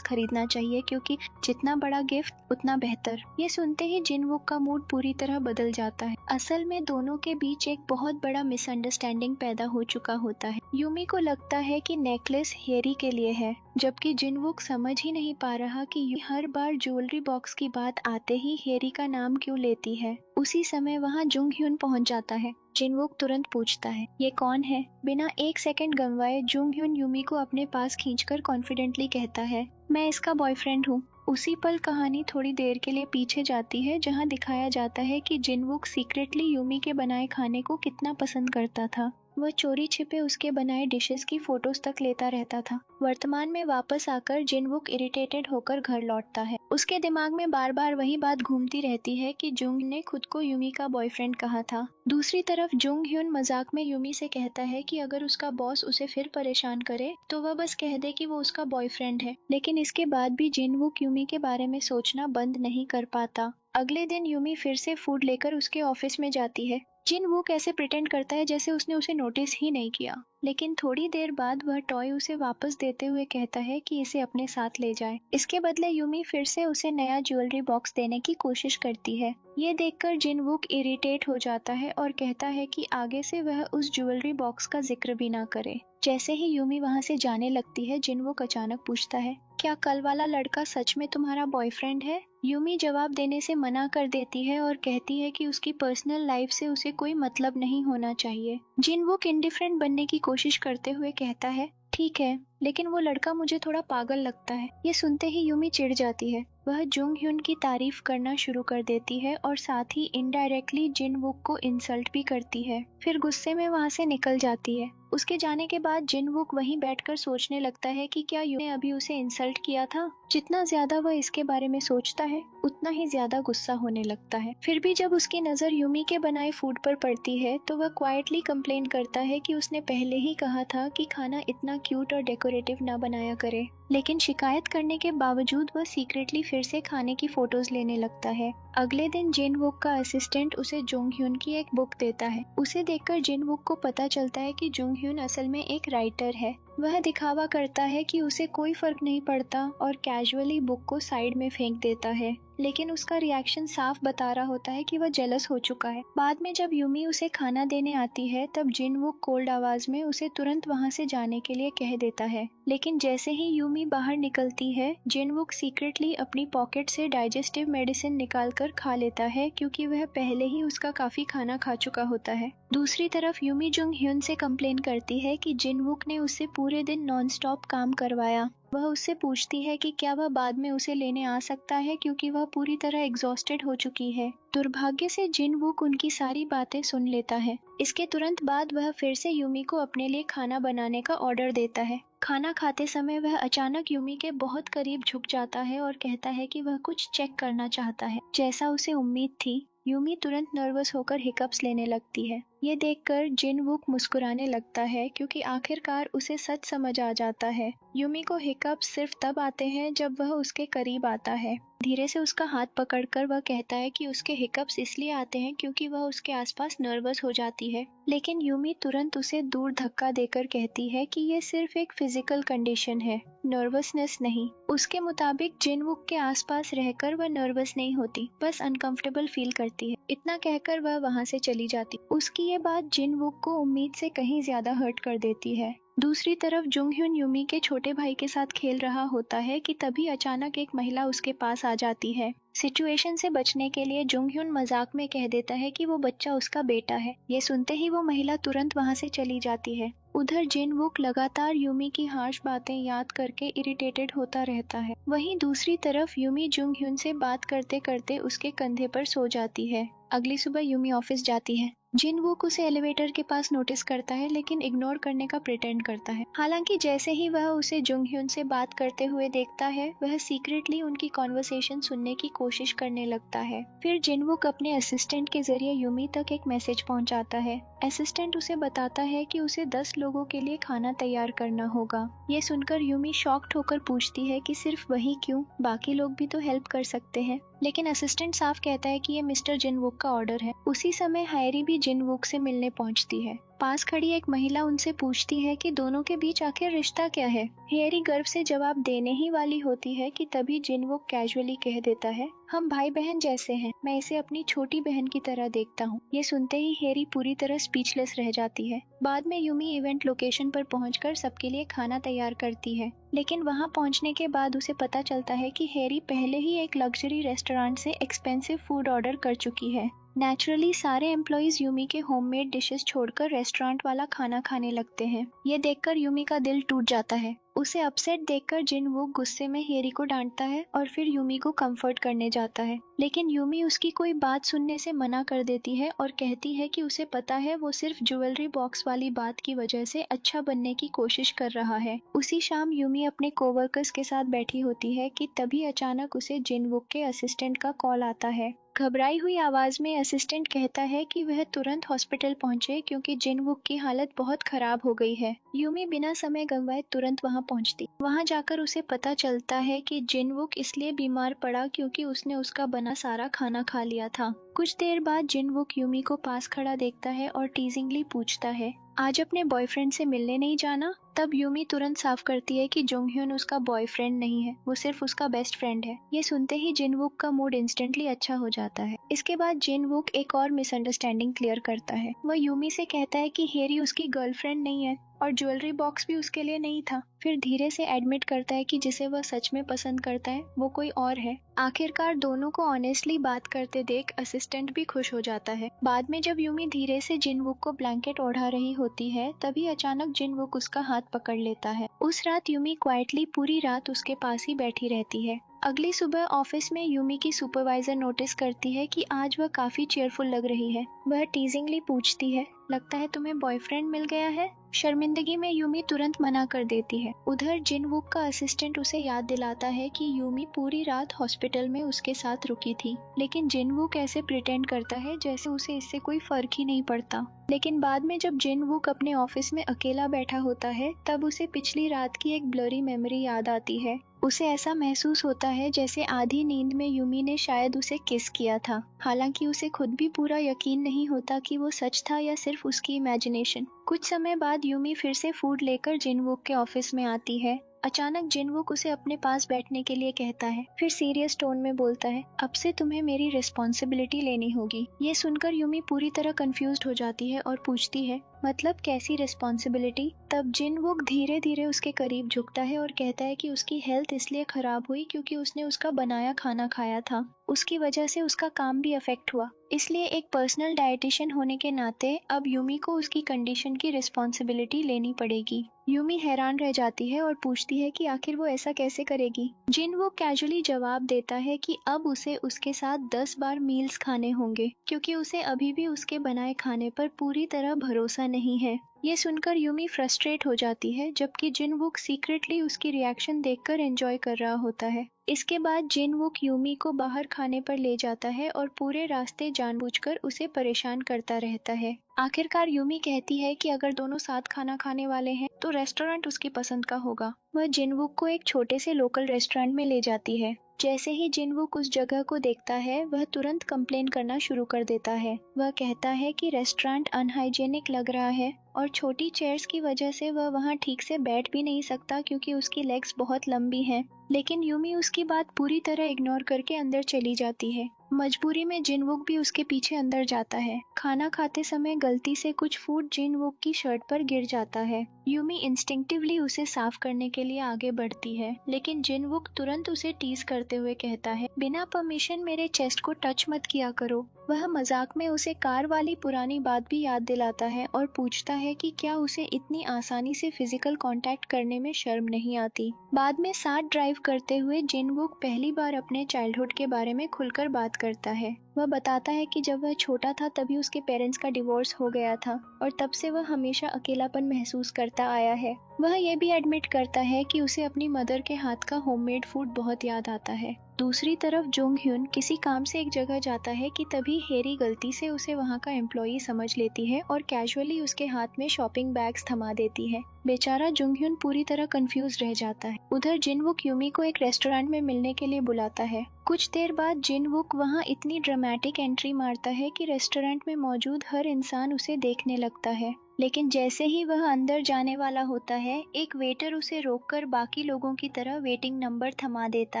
खरीदना चाहिए, क्योंकि जितना बड़ा गिफ्ट उतना बेहतर। ये सुनते ही जिनवुक का मूड पूरी तरह बदल जाता है। असल में दोनों के बीच एक बहुत बड़ा मिसअंडरस्टैंडिंग पैदा हो चुका होता है। यूमी को लगता है कि नेकलेस हैरी के लिए है, जबकि जिनवुक समझ ही नहीं पा रहा कि हर बार ज्वेलरी बॉक्स की बात आते ही हैरी का नाम क्यों लेती है। उसी समय वहाँ जुंग ह्यून पहुँच जाता है। जिनवुक तुरंत पूछता है, ये कौन है? बिना एक सेकंड गंवाए जुंग ह्यून यूमी को अपने पास खींचकर कॉन्फिडेंटली कहता है, मैं इसका बॉयफ्रेंड हूँ। उसी पल कहानी थोड़ी देर के लिए पीछे जाती है, जहाँ दिखाया जाता है कि जिनवुक सीक्रेटली यूमी के बनाए खाने को कितना पसंद करता था। वह चोरी छिपे उसके बनाए डिशेस की फोटोज तक लेता रहता था। वर्तमान में वापस आकर जिनवुक इरिटेटेड होकर घर लौटता है। उसके दिमाग में बार बार वही बात घूमती रहती है कि जुंग ने खुद को यूमी का बॉयफ्रेंड कहा था। दूसरी तरफ जुंग ह्यून मजाक में यूमी से कहता है कि अगर उसका बॉस उसे फिर परेशान करे तो वह बस कह दे कि वो उसका बॉयफ्रेंड है। लेकिन इसके बाद भी जिनवुक यूमी के बारे में सोचना बंद नहीं कर पाता। अगले दिन यूमी फिर से फूड लेकर उसके ऑफिस में जाती है। जिनवुक ऐसे प्रिटेंड करता है जैसे उसने उसे नोटिस ही नहीं किया, लेकिन थोड़ी देर बाद वह टॉय उसे वापस देते हुए कहता है कि इसे अपने साथ ले जाए। इसके बदले यूमी फिर से उसे नया ज्वेलरी बॉक्स देने की कोशिश करती है। ये देखकर जिनवुक इरिटेट हो जाता है और कहता है कि आगे से वह उस ज्वेलरी बॉक्स का जिक्र भी ना करे। जैसे ही यूमी वहाँ से जाने लगती है, जिनवुक अचानक पूछता है, क्या कल वाला लड़का सच में तुम्हारा बॉयफ्रेंड है? यूमी जवाब देने से मना कर देती है और कहती है कि उसकी पर्सनल लाइफ से उसे कोई मतलब नहीं होना चाहिए। जिनवुक इंडिफरेंट बनने की कोशिश करते हुए कहता है, ठीक है, लेकिन वो लड़का मुझे थोड़ा पागल लगता है। ये सुनते ही यूमी चिढ़ जाती है। वह जुंग ह्युन की तारीफ करना शुरू कर देती है और साथ ही इनडायरेक्टली जिनवुक को इंसल्ट भी करती है। फिर गुस्से में वहां से निकल जाती है। उसके जाने के बाद जिनवुक वहीं बैठकर सोचने लगता है कि क्या यूमी ने अभी उसे इंसल्ट किया था। जितना ज्यादा वह इसके बारे में सोचता है, उतना ही ज्यादा गुस्सा होने लगता है। फिर भी जब उसकी नजर यूमी के बनाए फूड पर पड़ती है तो वह क्वाइटली कंप्लेन करता है कि उसने पहले ही कहा था कि खाना इतना क्यूट और डेकोरेटिव ना बनाया करे। लेकिन शिकायत करने के बावजूद वह सीक्रेटली फिर से खाने की फोटोज लेने लगता है। अगले दिन जिनवुक का असिस्टेंट उसे जोंग ह्युन की एक बुक देता है। उसे देखकर जिनवुक को पता चलता है कि जोंग ह्युन असल में एक राइटर है। वह दिखावा करता है कि उसे कोई फर्क नहीं पड़ता और कैजुअली बुक को साइड में फेंक देता है, लेकिन उसका रिएक्शन साफ बता रहा होता है कि वह जेलस हो चुका है। बाद में जब यूमी उसे खाना देने आती है तब जिनवुक कोल्ड आवाज में उसे तुरंत वहां से जाने के लिए कह देता है, लेकिन जैसे ही यूमी बाहर निकलती है जिनवुक सीक्रेटली अपनी पॉकेट से डाइजेस्टिव मेडिसिन निकालकर खा लेता है, क्योंकि वह पहले ही उसका काफी खाना खा चुका होता है। दूसरी तरफ यूमी जुंग ह्युन से कंप्लेन करती है कि जिनवुक ने उससे पूरे दिन नॉनस्टॉप काम करवाया। वह उससे पूछती है कि क्या वह बाद में उसे लेने आ सकता है, क्योंकि वह पूरी तरह एग्जॉस्टेड हो चुकी है। दुर्भाग्य से जिनवुक उनकी सारी बातें सुन लेता है। इसके तुरंत बाद वह फिर से यूमी को अपने लिए खाना बनाने का ऑर्डर देता है। खाना खाते समय वह अचानक यूमी के बहुत करीब झुक जाता है और कहता है कि वह कुछ चेक करना चाहता है। जैसा उसे उम्मीद थी, यूमी तुरंत नर्वस होकर हिकअप्स लेने लगती है। ये देखकर जिनवुक मुस्कुराने लगता है, क्योंकि आखिरकार उसे सच समझ आ जाता है। यूमी को हिकअप्स सिर्फ तब आते हैं जब वह उसके करीब आता है। धीरे से उसका हाथ पकड़कर वह कहता है कि उसके हिकअप्स इसलिए आते हैं क्योंकि वह उसके आसपास नर्वस हो जाती है। लेकिन यूमी तुरंत उसे दूर धक्का देकर कहती है कि यह सिर्फ एक फिजिकल कंडीशन है, नर्वसनेस नहीं। उसके मुताबिक जिनवुक के आसपास रहकर वह नर्वस नहीं होती, बस अनकंफर्टेबल फील करती है। इतना कहकर वह वहां से चली जाती। उसकी ये बात जिनवुक को उम्मीद से कहीं ज्यादा हर्ट कर देती है। दूसरी तरफ जुंग ह्युन यूमी के छोटे भाई के साथ खेल रहा होता है कि तभी अचानक एक महिला उसके पास आ जाती है। सिचुएशन से बचने के लिए जुंग ह्युन मजाक में कह देता है कि वो बच्चा उसका बेटा है। ये सुनते ही वो महिला तुरंत वहां से चली जाती है। उधर जिनवुक लगातार यूमी की हार्श बातें याद करके इरिटेटेड होता रहता है। वहीं दूसरी तरफ यूमी जुंग ह्युन से बात करते करते उसके कंधे पर सो जाती है। अगली सुबह यूमी ऑफिस जाती है। जिनवुक उसे एलिवेटर के पास नोटिस करता है, लेकिन इग्नोर करने का प्रिटेंड करता है। हालांकि जैसे ही वह उसे जुंग ह्युन से बात करते हुए देखता है, वह सीक्रेटली उनकी कॉन्वर्सेशन सुनने की कोशिश करने लगता है। फिर जिनवुक अपने असिस्टेंट के जरिए यूमी तक एक मैसेज पहुंचाता है। असिस्टेंट उसे बताता है कि उसे 10 लोगों के लिए खाना तैयार करना होगा। ये सुनकर यूमी शॉक्ड होकर पूछती है कि सिर्फ वही क्यों, बाकी लोग भी तो हेल्प कर सकते हैं। लेकिन असिस्टेंट साफ कहता है कि ये मिस्टर जिनवुक का ऑर्डर है। उसी समय हायरी भी जिनवुक से मिलने पहुंचती है। पास खड़ी एक महिला उनसे पूछती है कि दोनों के बीच आखिर रिश्ता क्या है। हेयरी गर्व से जवाब देने ही वाली होती है कि तभी जिनवुक कैजुअली कह देता है, हम भाई बहन जैसे हैं, मैं इसे अपनी छोटी बहन की तरह देखता हूँ। ये सुनते ही हेयरी पूरी तरह स्पीचलेस रह जाती है। बाद में यूमी इवेंट लोकेशन पर पहुंचकर सबके लिए खाना तैयार करती है, लेकिन वहां पहुंचने के बाद उसे पता चलता है कि हेयरी पहले ही एक लग्जरी रेस्टोरेंट से एक्सपेंसिव फूड ऑर्डर कर चुकी है। नेचुरली सारे एम्प्लॉइज यूमी के होममेड डिशेस छोड़कर रेस्टोरेंट वाला खाना खाने लगते हैं। ये देखकर यूमी का दिल टूट जाता है। उसे अपसेट देखकर जिनवुक गुस्से में हेरी को डांटता है और फिर यूमी को कंफर्ट करने जाता है, लेकिन यूमी उसकी कोई बात सुनने से मना कर देती है और कहती है कि उसे पता है वो सिर्फ ज्वेलरी बॉक्स वाली बात की वजह से अच्छा बनने की कोशिश कर रहा है। उसी शाम यूमी अपने कोवर्कर्स के साथ बैठी होती है कि तभी अचानक उसे जिनवुक के असिस्टेंट का कॉल आता है। घबराई हुई आवाज में असिस्टेंट कहता है कि वह तुरंत हॉस्पिटल पहुंचे क्योंकि जिनवुक की हालत बहुत खराब हो गई है। यूमी बिना समय गंवाए तुरंत वहां पहुंचती। वहां जाकर उसे पता चलता है कि जिनवुक इसलिए बीमार पड़ा क्योंकि उसने उसका बना सारा खाना खा लिया था। कुछ देर बाद जिनवुक यूमी को पास खड़ा देखता है और टीजिंगली पूछता है, आज अपने बॉयफ्रेंड से मिलने नहीं जाना? तब यूमी तुरंत साफ करती है कि जोंगह्युन उसका बॉयफ्रेंड नहीं है, वो सिर्फ उसका बेस्ट फ्रेंड है। ये सुनते ही जिनवुक का मूड इंस्टेंटली अच्छा हो जाता है। इसके बाद जिनवुक एक और मिसअंडरस्टैंडिंग क्लियर करता है। वह यूमी से कहता है कि हेरी उसकी गर्लफ्रेंड नहीं है और ज्वेलरी बॉक्स भी उसके लिए नहीं था। फिर धीरे से एडमिट करता है कि जिसे वह सच में पसंद करता है वो कोई और है। आखिरकार दोनों को ऑनेस्टली बात करते देख असिस्टेंट भी खुश हो जाता है। बाद में जब यूमी धीरे से जिनवुक को ब्लैंकेट ओढ़ा रही होती है तभी अचानक जिनवुक उसका हाथ पकड़ लेता है। उस रात यूमी क्वाइटली पूरी रात उसके पास ही बैठी रहती है। अगली सुबह ऑफिस में यूमी की सुपरवाइजर नोटिस करती है कि आज वह काफी चेयरफुल लग रही है। वह टीजिंगली पूछती है, लगता है तुम्हें बॉयफ्रेंड मिल गया है? शर्मिंदगी में यूमी तुरंत मना कर देती है। उधर जिनवुक का असिस्टेंट उसे याद दिलाता है कि यूमी पूरी रात हॉस्पिटल में उसके साथ रुकी थी, लेकिन जिनवुक ऐसे प्रिटेंड करता है जैसे उसे इससे कोई फर्क ही नहीं पड़ता। लेकिन बाद में जब जिनवुक अपने ऑफिस में अकेला बैठा होता है तब उसे पिछली रात की एक ब्लरी मेमोरी याद आती है। उसे ऐसा महसूस होता है जैसे आधी नींद में यूमी ने शायद उसे किस किया था। हालांकि उसे खुद भी पूरा यकीन नहीं होता कि वो सच था या सिर्फ उसकी इमेजिनेशन। कुछ समय बाद यूमी फिर से फूड लेकर जिनवुक के ऑफिस में आती है। अचानक जिनवुक उसे अपने पास बैठने के लिए कहता है, फिर सीरियस टोन में बोलता है, अब से तुम्हें मेरी रिस्पॉन्सिबिलिटी लेनी होगी। ये सुनकर यूमी पूरी तरह कंफ्यूज्ड हो जाती है और पूछती है, मतलब कैसी रिस्पॉन्सिबिलिटी? तब जिनवुक धीरे धीरे उसके करीब झुकता है और कहता है कि उसकी हेल्थ इसलिए खराब हुई क्योंकि उसने उसका बनाया खाना खाया था। उसकी वजह से उसका काम भी अफेक्ट हुआ। इसलिए एक पर्सनल डाइटिशियन होने के नाते अब यूमी को उसकी कंडीशन की रिस्पॉन्सिबिलिटी लेनी पड़ेगी। यूमी हैरान रह जाती है और पूछती है कि आखिर वो ऐसा कैसे करेगी। जिनवुक कैजुअली जवाब देता है कि अब उसे उसके साथ 10 बार मील्स खाने होंगे क्योंकि उसे अभी भी उसके बनाए खाने पर पूरी तरह भरोसा नहीं है। ये सुनकर यूमी फ्रस्ट्रेट हो जाती है जबकि जिनवुक सीक्रेटली उसकी रिएक्शन देखकर एंजॉय कर रहा होता है। इसके बाद जिनवुक यूमी को बाहर खाने पर ले जाता है और पूरे रास्ते जानबूझकर उसे परेशान करता रहता है। आखिरकार यूमी कहती है कि अगर दोनों साथ खाना खाने वाले हैं तो रेस्टोरेंट उसकी पसंद का होगा। वह जिनवुक को एक छोटे से लोकल रेस्टोरेंट में ले जाती है। जैसे ही जिनवुक उस जगह को देखता है वह तुरंत कंप्लेन करना शुरू कर देता है। वह कहता है कि रेस्टोरेंट अनहाइजेनिक लग रहा है और छोटी चेयर्स की वजह से वह वहां ठीक से बैठ भी नहीं सकता क्योंकि उसकी लेग्स बहुत लंबी हैं। लेकिन यूमी उसकी बात पूरी तरह इग्नोर करके अंदर चली जाती है। मजबूरी में जिनवुक भी उसके पीछे अंदर जाता है। खाना खाते समय गलती से कुछ फूड जिनवुक की शर्ट पर गिर जाता है। यूमी इंस्टिंक्टिवली उसे साफ करने के लिए आगे बढ़ती है, लेकिन जिनवुक तुरंत उसे टीज करते हुए कहता है, बिना परमिशन मेरे चेस्ट को टच मत किया करो। वह मजाक में उसे कार वाली पुरानी बात भी याद दिलाता है और पूछता है कि क्या उसे इतनी आसानी से फिजिकल कांटेक्ट करने में शर्म नहीं आती। बाद में साथ ड्राइव करते हुए जिनवुक पहली बार अपने चाइल्डहुड के बारे में खुलकर बात करता है। वह बताता है कि जब वह छोटा था तभी उसके पेरेंट्स का डिवोर्स हो गया था और तब से वह हमेशा अकेलापन महसूस करता आया है। वह यह भी एडमिट करता है कि उसे अपनी मदर के हाथ का होममेड फूड बहुत याद आता है। दूसरी तरफ जोंग ह्यून किसी काम से एक जगह जाता है कि तभी हेरी गलती से उसे वहां का एम्प्लॉई समझ लेती है और कैजुअली उसके हाथ में शॉपिंग बैग्स थमा देती है। बेचारा जोंग ह्यून पूरी तरह कंफ्यूज रह जाता है। उधर जिनवुक यूमी को एक रेस्टोरेंट में मिलने के लिए बुलाता है। कुछ देर बाद जिनवुक वहां इतनी ड्रामेटिक एंट्री मारता है कि रेस्टोरेंट में मौजूद हर इंसान उसे देखने लगता है। लेकिन जैसे ही वह अंदर जाने वाला होता है एक वेटर उसे रोककर बाकी लोगों की तरह वेटिंग नंबर थमा देता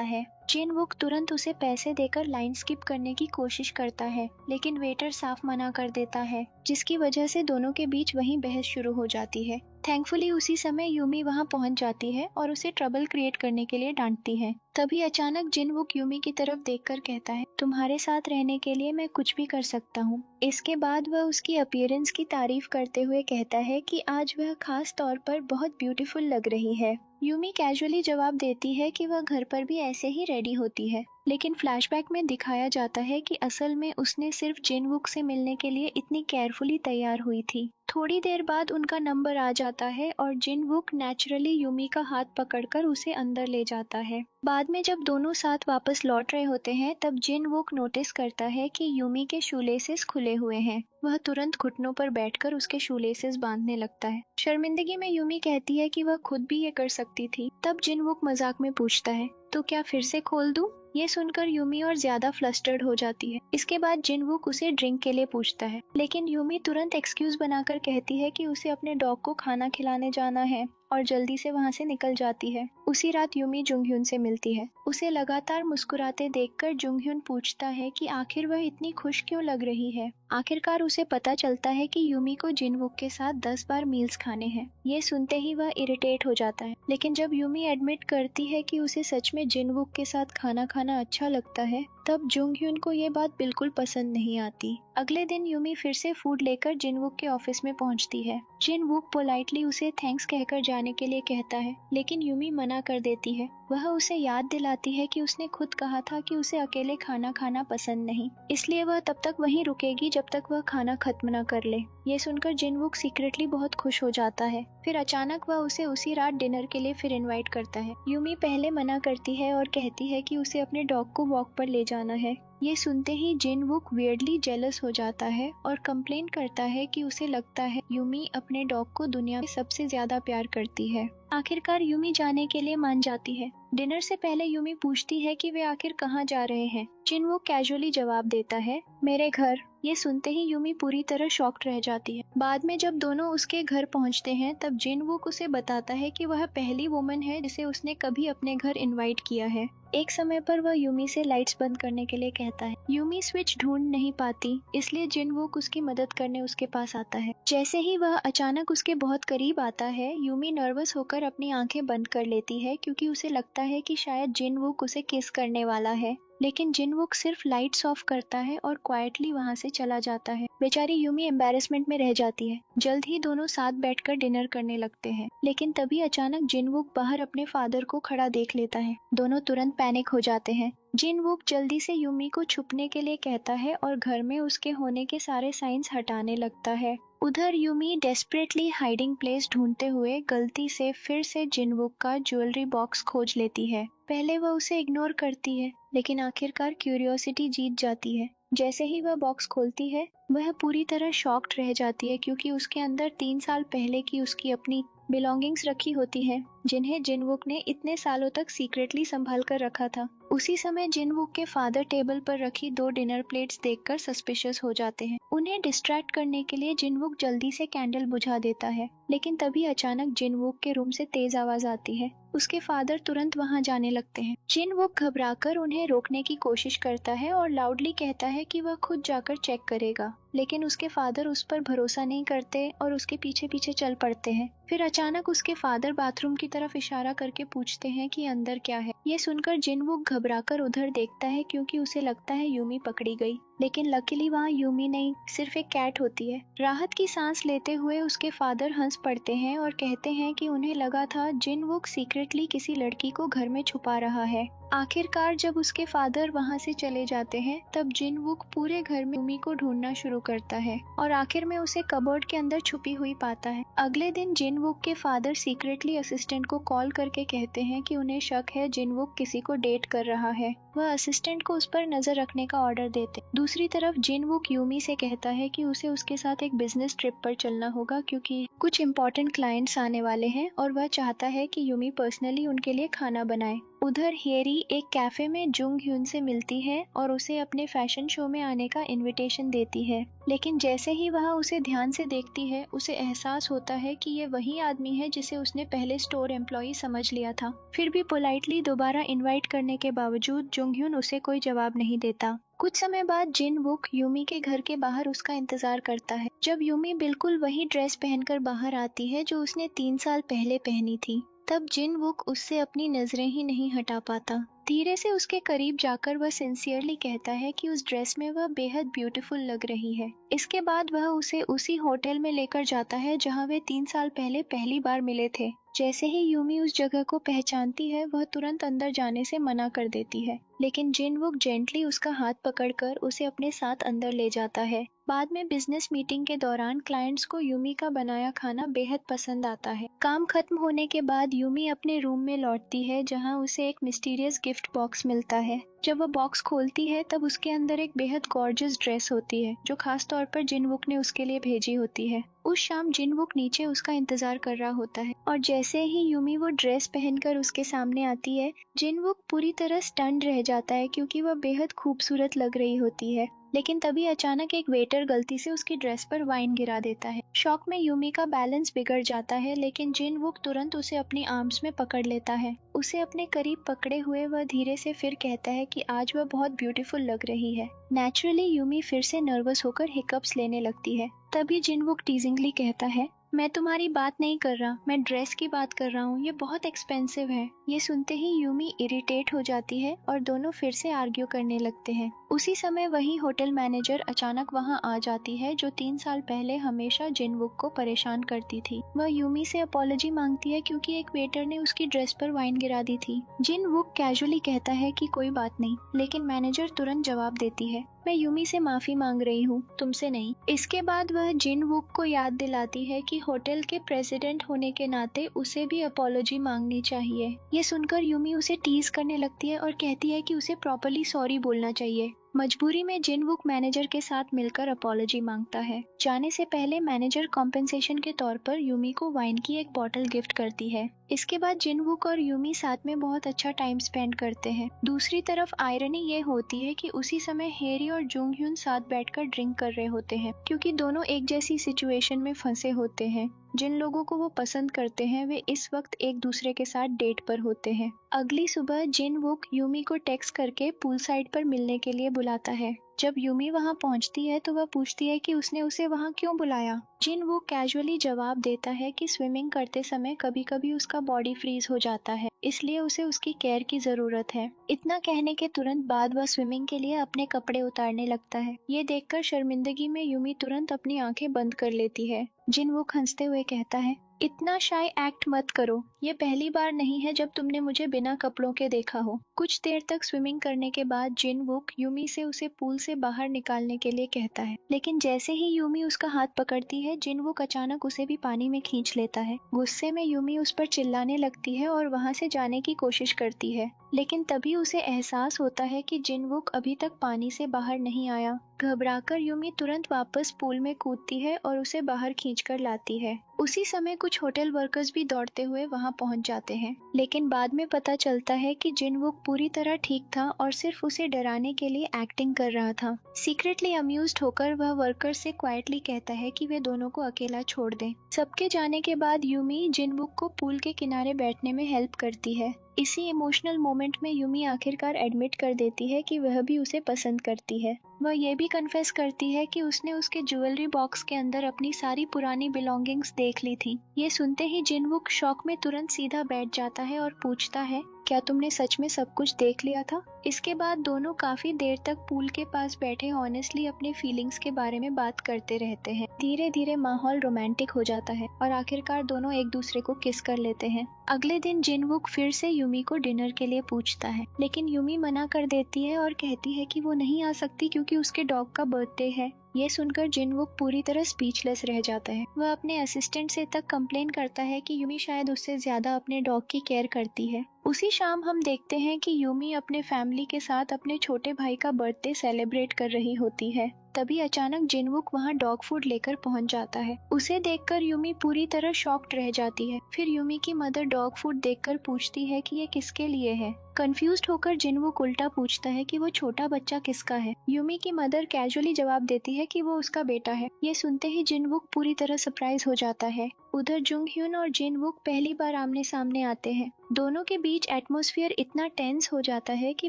है। जिनवुक तुरंत उसे पैसे देकर लाइन स्किप करने की कोशिश करता है, लेकिन वेटर साफ मना कर देता है, जिसकी वजह से दोनों के बीच वहीं बहस शुरू हो जाती है। थैंकफुली उसी समय यूमी वहां पहुंच जाती है और उसे ट्रबल क्रिएट करने के लिए डांटती है। तभी अचानक जिनवुक यूमी की तरफ देखकर कहता है, तुम्हारे साथ रहने के लिए मैं कुछ भी कर सकता हूँ। इसके बाद वह उसकी अपीयरेंस की तारीफ करते हुए कहता है कि आज वह खास तौर पर बहुत ब्यूटीफुल लग रही है। यूमी कैजुअली जवाब देती है कि वह घर पर भी ऐसे ही रेडी होती है, लेकिन फ्लैशबैक में दिखाया जाता है कि असल में उसने सिर्फ जिनवुक से मिलने के लिए इतनी केयरफुली तैयार हुई थी। थोड़ी देर बाद उनका नंबर आ जाता है और जिनवुक नेचुरली यूमी का हाथ पकड़कर उसे अंदर ले जाता है। बाद में जब दोनों साथ वापस लौट रहे होते हैं तब जिनवुक नोटिस करता है कि यूमी के शूलेसेस खुले हुए हैं। वह तुरंत घुटनों पर बैठकर उसके शूलेसेस बांधने लगता है। शर्मिंदगी में यूमी कहती है कि वह खुद भी ये कर सकती थी। तब जिनवुक मजाक में पूछता है, तो क्या फिर से खोल दूं? ये सुनकर यूमी और ज्यादा फ्लस्टर्ड हो जाती है। इसके बाद जिनवुक उसे ड्रिंक के लिए पूछता है, लेकिन यूमी तुरंत एक्सक्यूज बनाकर कहती है कि उसे अपने डॉग को खाना खिलाने जाना है और जल्दी से वहाँ से निकल जाती है। उसी रात यूमी जुंगह्युन से मिलती है। उसे लगातार मुस्कुराते देखकर जुंगह्युन पूछता है कि आखिर वह इतनी खुश क्यों लग रही है। आखिरकार उसे पता चलता है कि यूमी को जिनवुक के साथ 10 बार मील्स खाने हैं। ये सुनते ही वह इरिटेट हो जाता है, लेकिन जब यूमी एडमिट करती है कि उसे सच में जिनवुक के साथ खाना खाना अच्छा लगता है, तब जुंगह्युन को ये बात बिल्कुल पसंद नहीं आती। अगले दिन यूमी फिर से फूड लेकर जिनवुक के ऑफिस में पहुंचती है। जिनवुक पोलाइटली उसे थैंक्स कहकर जाने के लिए कहता है, लेकिन यूमी मना कर देती है। वह उसे याद दिलाती है कि उसने खुद कहा था कि उसे अकेले खाना खाना पसंद नहीं, इसलिए वह तब तक वहीं रुकेगी जब तक वह खाना खत्म न कर ले। ये सुनकर जिनवुक सीक्रेटली बहुत खुश हो जाता है। फिर अचानक वह उसे उसी रात डिनर के लिए फिर इनवाइट करता है। यूमी पहले मना करती है और कहती है कि उसे अपने डॉग को वॉक पर ले जाना है। ये सुनते ही जिनवुक वियर्डली जेलस हो जाता है और कंप्लेन करता है कि उसे लगता है यूमी अपने डॉग को दुनिया में सबसे ज्यादा प्यार करती है। आखिरकार यूमी जाने के लिए मान जाती है। डिनर से पहले यूमी पूछती है कि वे आखिर कहाँ जा रहे हैं। जिनवुक कैजुअली जवाब देता है, मेरे घर। ये सुनते ही यूमी पूरी तरह शॉक्ड रह जाती है। बाद में जब दोनों उसके घर पहुंचते हैं, तब जिनवुक उसे बताता है कि वह पहली वुमन है जिसे उसने कभी अपने घर इनवाइट किया है। एक समय पर वह यूमी से लाइट्स बंद करने के लिए कहता है। यूमी स्विच ढूंढ नहीं पाती, इसलिए जिनवुक उसकी मदद करने उसके पास आता है। जैसे ही वह अचानक उसके बहुत करीब आता है, यूमी नर्वस होकर अपनी आंखें बंद कर लेती है क्योंकि उसे लगता है कि शायद जिनवुक उसे किस करने वाला है। लेकिन जिनवुक सिर्फ लाइट्स ऑफ करता है और क्वाइटली वहां से चला जाता है। बेचारी यूमी एम्बैरेसमेंट में रह जाती है। जल्द ही दोनों साथ बैठकर डिनर करने लगते हैं, लेकिन तभी अचानक जिनवुक बाहर अपने फादर को खड़ा देख लेता है। दोनों तुरंत पैनिक हो जाते हैं। जिनवुक जल्दी से यूमी को छुपने के लिए कहता है और घर में उसके होने के सारे साइंस हटाने लगता है। उधर यूमी डेस्परेटली हाइडिंग प्लेस ढूंढते हुए गलती से फिर से जिनवुक का ज्वेलरी बॉक्स खोज लेती है। पहले वह उसे इग्नोर करती है, लेकिन आखिरकार क्यूरियोसिटी जीत जाती है। जैसे ही वह बॉक्स खोलती है, वह पूरी तरह शॉक्ड रह जाती है क्योंकि उसके अंदर 3 साल पहले की उसकी अपनी बिलोंगिंग्स रखी होती हैं, जिन्हें जिनवुक ने इतने सालों तक सीक्रेटली संभाल कर रखा था। उसी समय जिनवुक के फादर टेबल पर रखी 2 डिनर प्लेट्स देखकर सस्पिशियस हो जाते हैं। उन्हें डिस्ट्रैक्ट करने के लिए जिनवुक जल्दी से कैंडल बुझा देता है, लेकिन तभी अचानक जिनवुक के रूम से तेज आवाज आती है। उसके फादर तुरंत वहां जाने लगते हैं। जिनवुक घबराकर उन्हें रोकने की कोशिश करता है और लाउडली कहता है कि वह खुद जाकर चेक करेगा, लेकिन उसके फादर उस पर भरोसा नहीं करते और उसके पीछे पीछे चल पड़ते हैं। फिर अचानक उसके फादर बाथरूम की तरफ इशारा करके पूछते हैं कि अंदर क्या है। ये सुनकर जिनवुक घबराकर उधर देखता है क्योंकि उसे लगता है यूमी पकड़ी गई, लेकिन लकीली वहाँ यूमी नहीं, सिर्फ एक कैट होती है। राहत की सांस लेते हुए उसके फादर हंस पड़ते हैं और कहते हैं कि उन्हें लगा था जिनवुक सीक्रेटली किसी लड़की को घर में छुपा रहा है। आखिरकार जब उसके फादर वहां से चले जाते हैं, तब जिनवुक पूरे घर में यूमी को ढूंढना शुरू करता है और आखिर में उसे कबर्ड के अंदर छुपी हुई पाता है। अगले दिन जिनवुक के फादर सीक्रेटली असिस्टेंट को कॉल करके कहते हैं कि उन्हें शक है जिनवुक किसी को डेट कर रहा है। वह असिस्टेंट को उस पर नजर रखने का ऑर्डर देते। दूसरी तरफ जिनवुक यूमी से कहता है कि उसे उसके साथ एक बिजनेस ट्रिप पर चलना होगा क्योंकि कुछ इंपॉर्टेंट क्लाइंट्स आने वाले हैं और वह चाहता है कि यूमी पर्सनली उनके लिए खाना बनाए। उधर हेरी एक कैफे में जुंगह्युन से मिलती है और उसे अपने फैशन शो में आने का इनविटेशन देती है, लेकिन जैसे ही वह उसे ध्यान से देखती है, उसे एहसास होता है कि ये वही आदमी है जिसे उसने पहले स्टोर एम्प्लॉई समझ लिया था। फिर भी पोलाइटली दोबारा इनवाइट करने के बावजूद जुंगह्युन उसे कोई जवाब नहीं देता। कुछ समय बाद जिनवुक यूमी के घर के बाहर उसका इंतजार करता है। जब यूमी बिल्कुल वही ड्रेस पहनकर बाहर आती है जो उसने 3 साल पहले पहनी थी, तब जिनवुक उससे अपनी नजरें ही नहीं हटा पाता। धीरे से उसके करीब जाकर वह सिंसियरली कहता है कि उस ड्रेस में वह बेहद ब्यूटीफुल लग रही है। इसके बाद वह उसे उसी होटल में लेकर जाता है जहां वे 3 साल पहले पहली बार मिले थे। जैसे ही यूमी उस जगह को पहचानती है, वह तुरंत अंदर जाने से मना कर देती है, लेकिन जिनवुक जेंटली उसका हाथ पकड़कर उसे अपने साथ अंदर ले जाता है। बाद में बिजनेस मीटिंग के दौरान क्लाइंट्स को यूमी का बनाया खाना बेहद पसंद आता है। काम खत्म होने के बाद यूमी अपने रूम में लौटती है जहां उसे एक मिस्टीरियस गिफ्ट बॉक्स मिलता है। जब वह बॉक्स खोलती है, तब उसके अंदर एक बेहद गॉर्जियस ड्रेस होती है जो खास तौर पर जिनवुक ने उसके लिए भेजी होती है। उस शाम जिनवुक नीचे उसका इंतजार कर रहा होता है और जैसे ही यूमी वो ड्रेस पहनकर उसके सामने आती है, जिनवुक पूरी तरह स्टन्ड रह जाता है क्योंकि वह बेहद खूबसूरत लग रही होती है। लेकिन तभी अचानक एक वेटर गलती से उसकी ड्रेस पर वाइन गिरा देता है। शॉक में यूमी का बैलेंस बिगड़ जाता है, लेकिन जिन वुक तुरंत उसे अपनी आर्म्स में पकड़ लेता है। उसे अपने करीब पकड़े हुए वह धीरे से फिर कहता है कि आज वह बहुत ब्यूटीफुल लग रही है। नेचुरली यूमी फिर से नर्वस होकर हिकअप्स लेने लगती है। तभी जिन वुक टीजिंगली कहता है, मैं तुम्हारी बात नहीं कर रहा, मैं ड्रेस की बात कर रहा हूँ, ये बहुत एक्सपेंसिव है। ये सुनते ही यूमी इरिटेट हो जाती है और दोनों फिर से आर्ग्यू करने लगते हैं। उसी समय वही होटल मैनेजर अचानक वहाँ आ जाती है, जो 3 साल पहले हमेशा जिनवुक को परेशान करती थी। वह यूमी से अपॉलजी मांगती है क्योंकि एक वेटर ने उसकी ड्रेस पर वाइन गिरा दी थी। जिनवुक कैजुअली कहता है कि कोई बात नहीं, लेकिन मैनेजर तुरंत जवाब देती है, मैं यूमी से माफी मांग रही हूँ, तुमसे नहीं। इसके बाद वह जिनवुक को याद दिलाती है कि होटल के प्रेसिडेंट होने के नाते उसे भी अपॉलजी मांगनी चाहिए। ये सुनकर यूमी उसे टीज करने लगती है और कहती है कि उसे प्रॉपर्ली सॉरी बोलना चाहिए। मजबूरी में जिनवुक मैनेजर के साथ मिलकर अपॉलजी मांगता है। जाने से पहले मैनेजर कॉम्पेंसेशन के तौर पर यूमी को वाइन की एक बॉटल गिफ्ट करती है। इसके बाद जिनवुक और यूमी साथ में बहुत अच्छा टाइम स्पेंड करते हैं। दूसरी तरफ आयरनी ये होती है कि उसी समय हेरी और जुंग ह्यून साथ बैठकर ड्रिंक कर रहे होते हैं, क्योंकि दोनों एक जैसी सिचुएशन में फंसे होते हैं। जिन लोगों को वो पसंद करते हैं वे इस वक्त एक दूसरे के साथ डेट पर होते हैं। अगली सुबह जिनवुक यूमी को टेक्स्ट करके पूल साइड पर मिलने के लिए बुलाता है। जब यूमी वहां पहुंचती है तो वह पूछती है कि उसने उसे वहां क्यों बुलाया। जिनवुक कैजुअली जवाब देता है कि स्विमिंग करते समय कभी कभी उसका बॉडी फ्रीज हो जाता है, इसलिए उसे उसकी केयर की जरूरत है। इतना कहने के तुरंत बाद वह स्विमिंग के लिए अपने कपड़े उतारने लगता है। ये देखकर शर्मिंदगी में यूमी तुरंत अपनी आंखें बंद कर लेती है। जिनवुक हंसते हुए कहता है, इतना शाय एक्ट मत करो, ये पहली बार नहीं है जब तुमने मुझे बिना कपड़ों के देखा हो। कुछ देर तक स्विमिंग करने के बाद जिनवुक यूमी से उसे पूल से बाहर निकालने के लिए कहता है, लेकिन जैसे ही यूमी उसका हाथ पकड़ती है जिनवुक अचानक उसे भी पानी में खींच लेता है। गुस्से में यूमी उस पर चिल्लाने लगती है और वहां से जाने की कोशिश करती है, लेकिन तभी उसे एहसास होता है कि जिनवुक अभी तक पानी से बाहर नहीं आया। घबराकर यूमी तुरंत वापस पूल में कूदती है और उसे बाहर खींचकर लाती है। उसी समय कुछ होटल वर्कर्स भी दौड़ते हुए वहां पहुंच जाते हैं, लेकिन बाद में पता चलता है कि जिनवुक पूरी तरह ठीक था और सिर्फ उसे डराने के लिए एक्टिंग कर रहा था। सीक्रेटली अम्यूज्ड होकर वह वर्कर से क्वाइटली कहता है कि वे दोनों को अकेला छोड़ दें। सबके जाने के बाद यूमी जिनवुक को पूल के किनारे बैठने में हेल्प करती है। इसी इमोशनल मोमेंट में यूमी आखिरकार एडमिट कर देती है कि वह भी उसे पसंद करती है। वह ये भी कन्फेस करती है कि उसने उसके ज्वेलरी बॉक्स के अंदर अपनी सारी पुरानी बिलोंगिंग्स देख ली थी। ये सुनते ही जिनवुक शॉक में तुरंत सीधा बैठ जाता है और पूछता है, क्या तुमने सच में सब कुछ देख लिया था? इसके बाद दोनों काफी देर तक पूल के पास बैठे ऑनेस्टली अपने फीलिंग्स के बारे में बात करते रहते हैं। धीरे धीरे माहौल रोमांटिक हो जाता है और आखिरकार दोनों एक दूसरे को किस कर लेते हैं। अगले दिन जिनवुक फिर से यूमी को डिनर के लिए पूछता है, लेकिन यूमी मना कर देती है और कहती है कि वो नहीं आ सकती क्योंकि उसके डॉग का बर्थडे है। ये सुनकर जिनवुक पूरी तरह स्पीचलेस रह जाता है। वह अपने असिस्टेंट से तक कंप्लेन करता है कि यूमी शायद उससे ज्यादा अपने डॉग की केयर करती है। उसी शाम हम देखते हैं कि यूमी अपने फैमिली के साथ अपने छोटे भाई का बर्थडे सेलिब्रेट कर रही होती है। तभी अचानक जिनवुक वहाँ डॉग फूड लेकर पहुँच जाता है। उसे देखकर यूमी पूरी तरह शॉक्ड रह जाती है। फिर यूमी की मदर डॉग फूड देखकर पूछती है कि ये किसके लिए है। कंफ्यूज्ड होकर जिनवुक उल्टा पूछता है कि वो छोटा बच्चा किसका है। यूमी की मदर कैजुअली जवाब देती है कि वो उसका बेटा है। ये सुनते ही जिनवुक पूरी तरह सरप्राइज हो जाता है। उधर जुंग ह्यून और जिनवुक पहली बार आमने सामने आते हैं। दोनों के बीच एटमॉस्फेयर इतना टेंस हो जाता है कि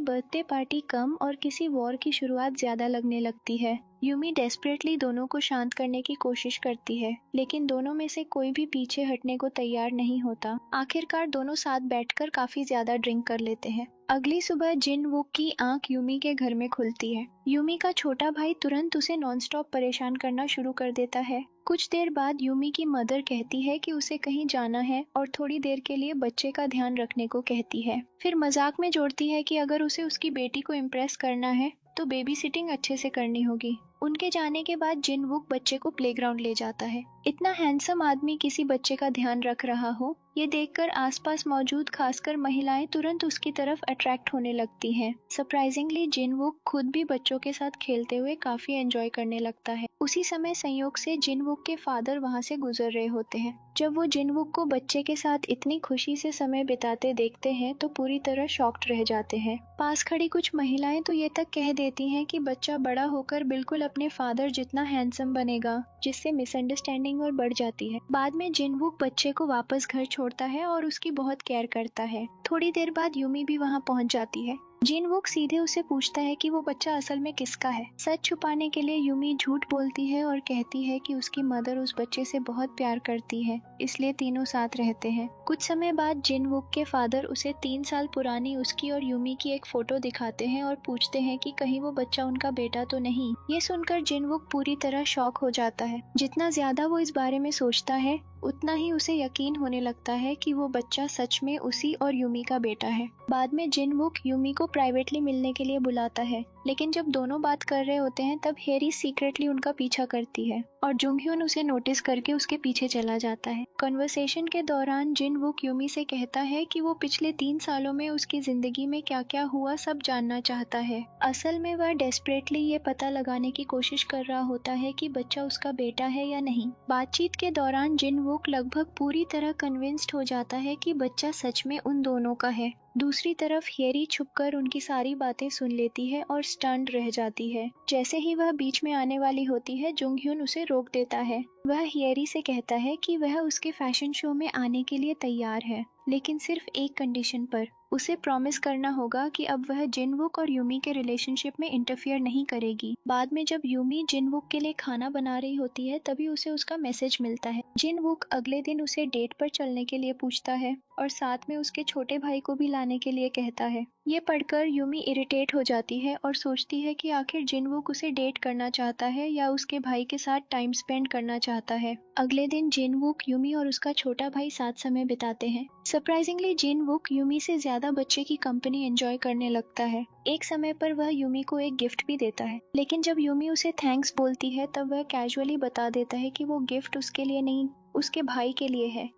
बर्थडे पार्टी कम और किसी वॉर की शुरुआत ज्यादा लगने लगती है। यूमी डेस्परेटली दोनों को शांत करने की कोशिश करती है, लेकिन दोनों में से कोई भी पीछे हटने को तैयार नहीं होता। आखिरकार दोनों साथ बैठकर काफी ज्यादा ड्रिंक कर लेते हैं। अगली सुबह जिनवुक की आंख यूमी के घर में खुलती है। यूमी का छोटा भाई तुरंत उसे नॉनस्टॉप परेशान करना शुरू कर देता है। कुछ देर बाद यूमी की मदर कहती है कि उसे कहीं जाना है और थोड़ी देर के लिए बच्चे का ध्यान रखने को कहती है। फिर मजाक में जोड़ती है कि अगर उसे उसकी बेटी को इम्प्रेस करना है तो बेबी सिटिंग अच्छे से करनी होगी। उनके जाने के बाद जिनवुक बच्चे को प्लेग्राउंड ले जाता है। इतना हैंडसम आदमी किसी बच्चे का ध्यान रख रहा हो, ये देखकर आसपास मौजूद खासकर महिलाएं तुरंत उसकी तरफ अट्रैक्ट होने लगती हैं। सरप्राइजिंगली जिनवुक खुद भी बच्चों के साथ खेलते हुए काफी एंजॉय करने लगता है। उसी समय संयोग से जिनवुक के फादर वहां से गुजर रहे होते हैं। जब वो जिनवुक को बच्चे के साथ इतनी खुशी से समय बिताते देखते हैं तो पूरी तरह शॉक्ड रह जाते हैं। पास खड़ी कुछ महिलाएं तो ये तक कह देती हैं कि बच्चा बड़ा होकर बिल्कुल अपने फादर जितना हैंडसम बनेगा, जिससे मिसअंडरस्टैंडिंग और बढ़ जाती है। बाद में जिनवुक बच्चे को वापस घर छोड़ता है और उसकी बहुत केयर करता है। थोड़ी देर बाद यूमी भी वहां पहुंच जाती है। जिनवुक सीधे उसे पूछता है कि वो बच्चा असल में किसका है। सच छुपाने के लिए यूमी झूठ बोलती है और कहती है कि उसकी मदर उस बच्चे से बहुत प्यार करती है, इसलिए तीनों साथ रहते हैं। कुछ समय बाद जिनवुक के फादर उसे 3 साल पुरानी उसकी और यूमी की एक फोटो दिखाते हैं और पूछते हैं कि कहीं वो बच्चा उनका बेटा तो नहीं। ये सुनकर जिनवुक पूरी तरह शॉक हो जाता है। जितना ज्यादा वो इस बारे में सोचता है उतना ही उसे यकीन होने लगता है कि वो बच्चा सच में उसी और यूमी का बेटा है। बाद में जिनवुक यूमी को प्राइवेटली मिलने के लिए बुलाता है, लेकिन जब दोनों बात कर रहे होते हैं तब हेरी सीक्रेटली उनका पीछा करती है और जुंगhyun उसे नोटिस करके उसके पीछे चला जाता है। कन्वर्सेशन के दौरान जिनवुक यूमी से कहता है कि वो पिछले 3 सालों में उसकी जिंदगी में क्या क्या हुआ सब जानना चाहता है। असल में वह डेस्परेटली ये पता लगाने की कोशिश कर रहा होता है कि बच्चा उसका बेटा है या नहीं। बातचीत के दौरान जिनवुक लगभग पूरी तरह कन्विंस्ड हो जाता है कि बच्चा सच में उन दोनों का है। दूसरी तरफ हेरी छुपकर उनकी सारी बातें सुन लेती है और स्टन्ड रह जाती है। जैसे ही वह बीच में आने वाली होती है जुंगhyun उसे रोक देता है। वह हेरी से कहता है कि वह उसके फैशन शो में आने के लिए तैयार है, लेकिन सिर्फ एक कंडीशन पर। उसे प्रॉमिस करना होगा कि अब वह जिनवुक और यूमी के रिलेशनशिप में इंटरफियर नहीं करेगी। बाद में जब यूमी जिनवुक के लिए खाना बना रही होती है तभी उसे उसका मैसेज मिलता है। जिनवुक अगले दिन उसे डेट पर चलने के लिए पूछता है और साथ में उसके छोटे भाई को भी लाने के लिए कहता है। ये पढ़कर यूमी इरिटेट हो जाती है और सोचती है कि आखिर जिनवुक उसे डेट करना चाहता है या उसके भाई के साथ टाइम स्पेंड करना चाहता है। अगले दिन जिनवुक, यूमी और उसका छोटा भाई साथ समय बिताते हैं। सरप्राइजिंगली जिनवुक यूमी से ज्यादा बच्चे की कंपनी एंजॉय करने लगता है। एक समय पर वह यूमी को एक गिफ्ट भी देता है, लेकिन जब यूमी उसे थैंक्स बोलती है तब वह कैजुअली बता देता है कि वो गिफ्ट उसके लिए नहीं, उसके भाई के लिए है।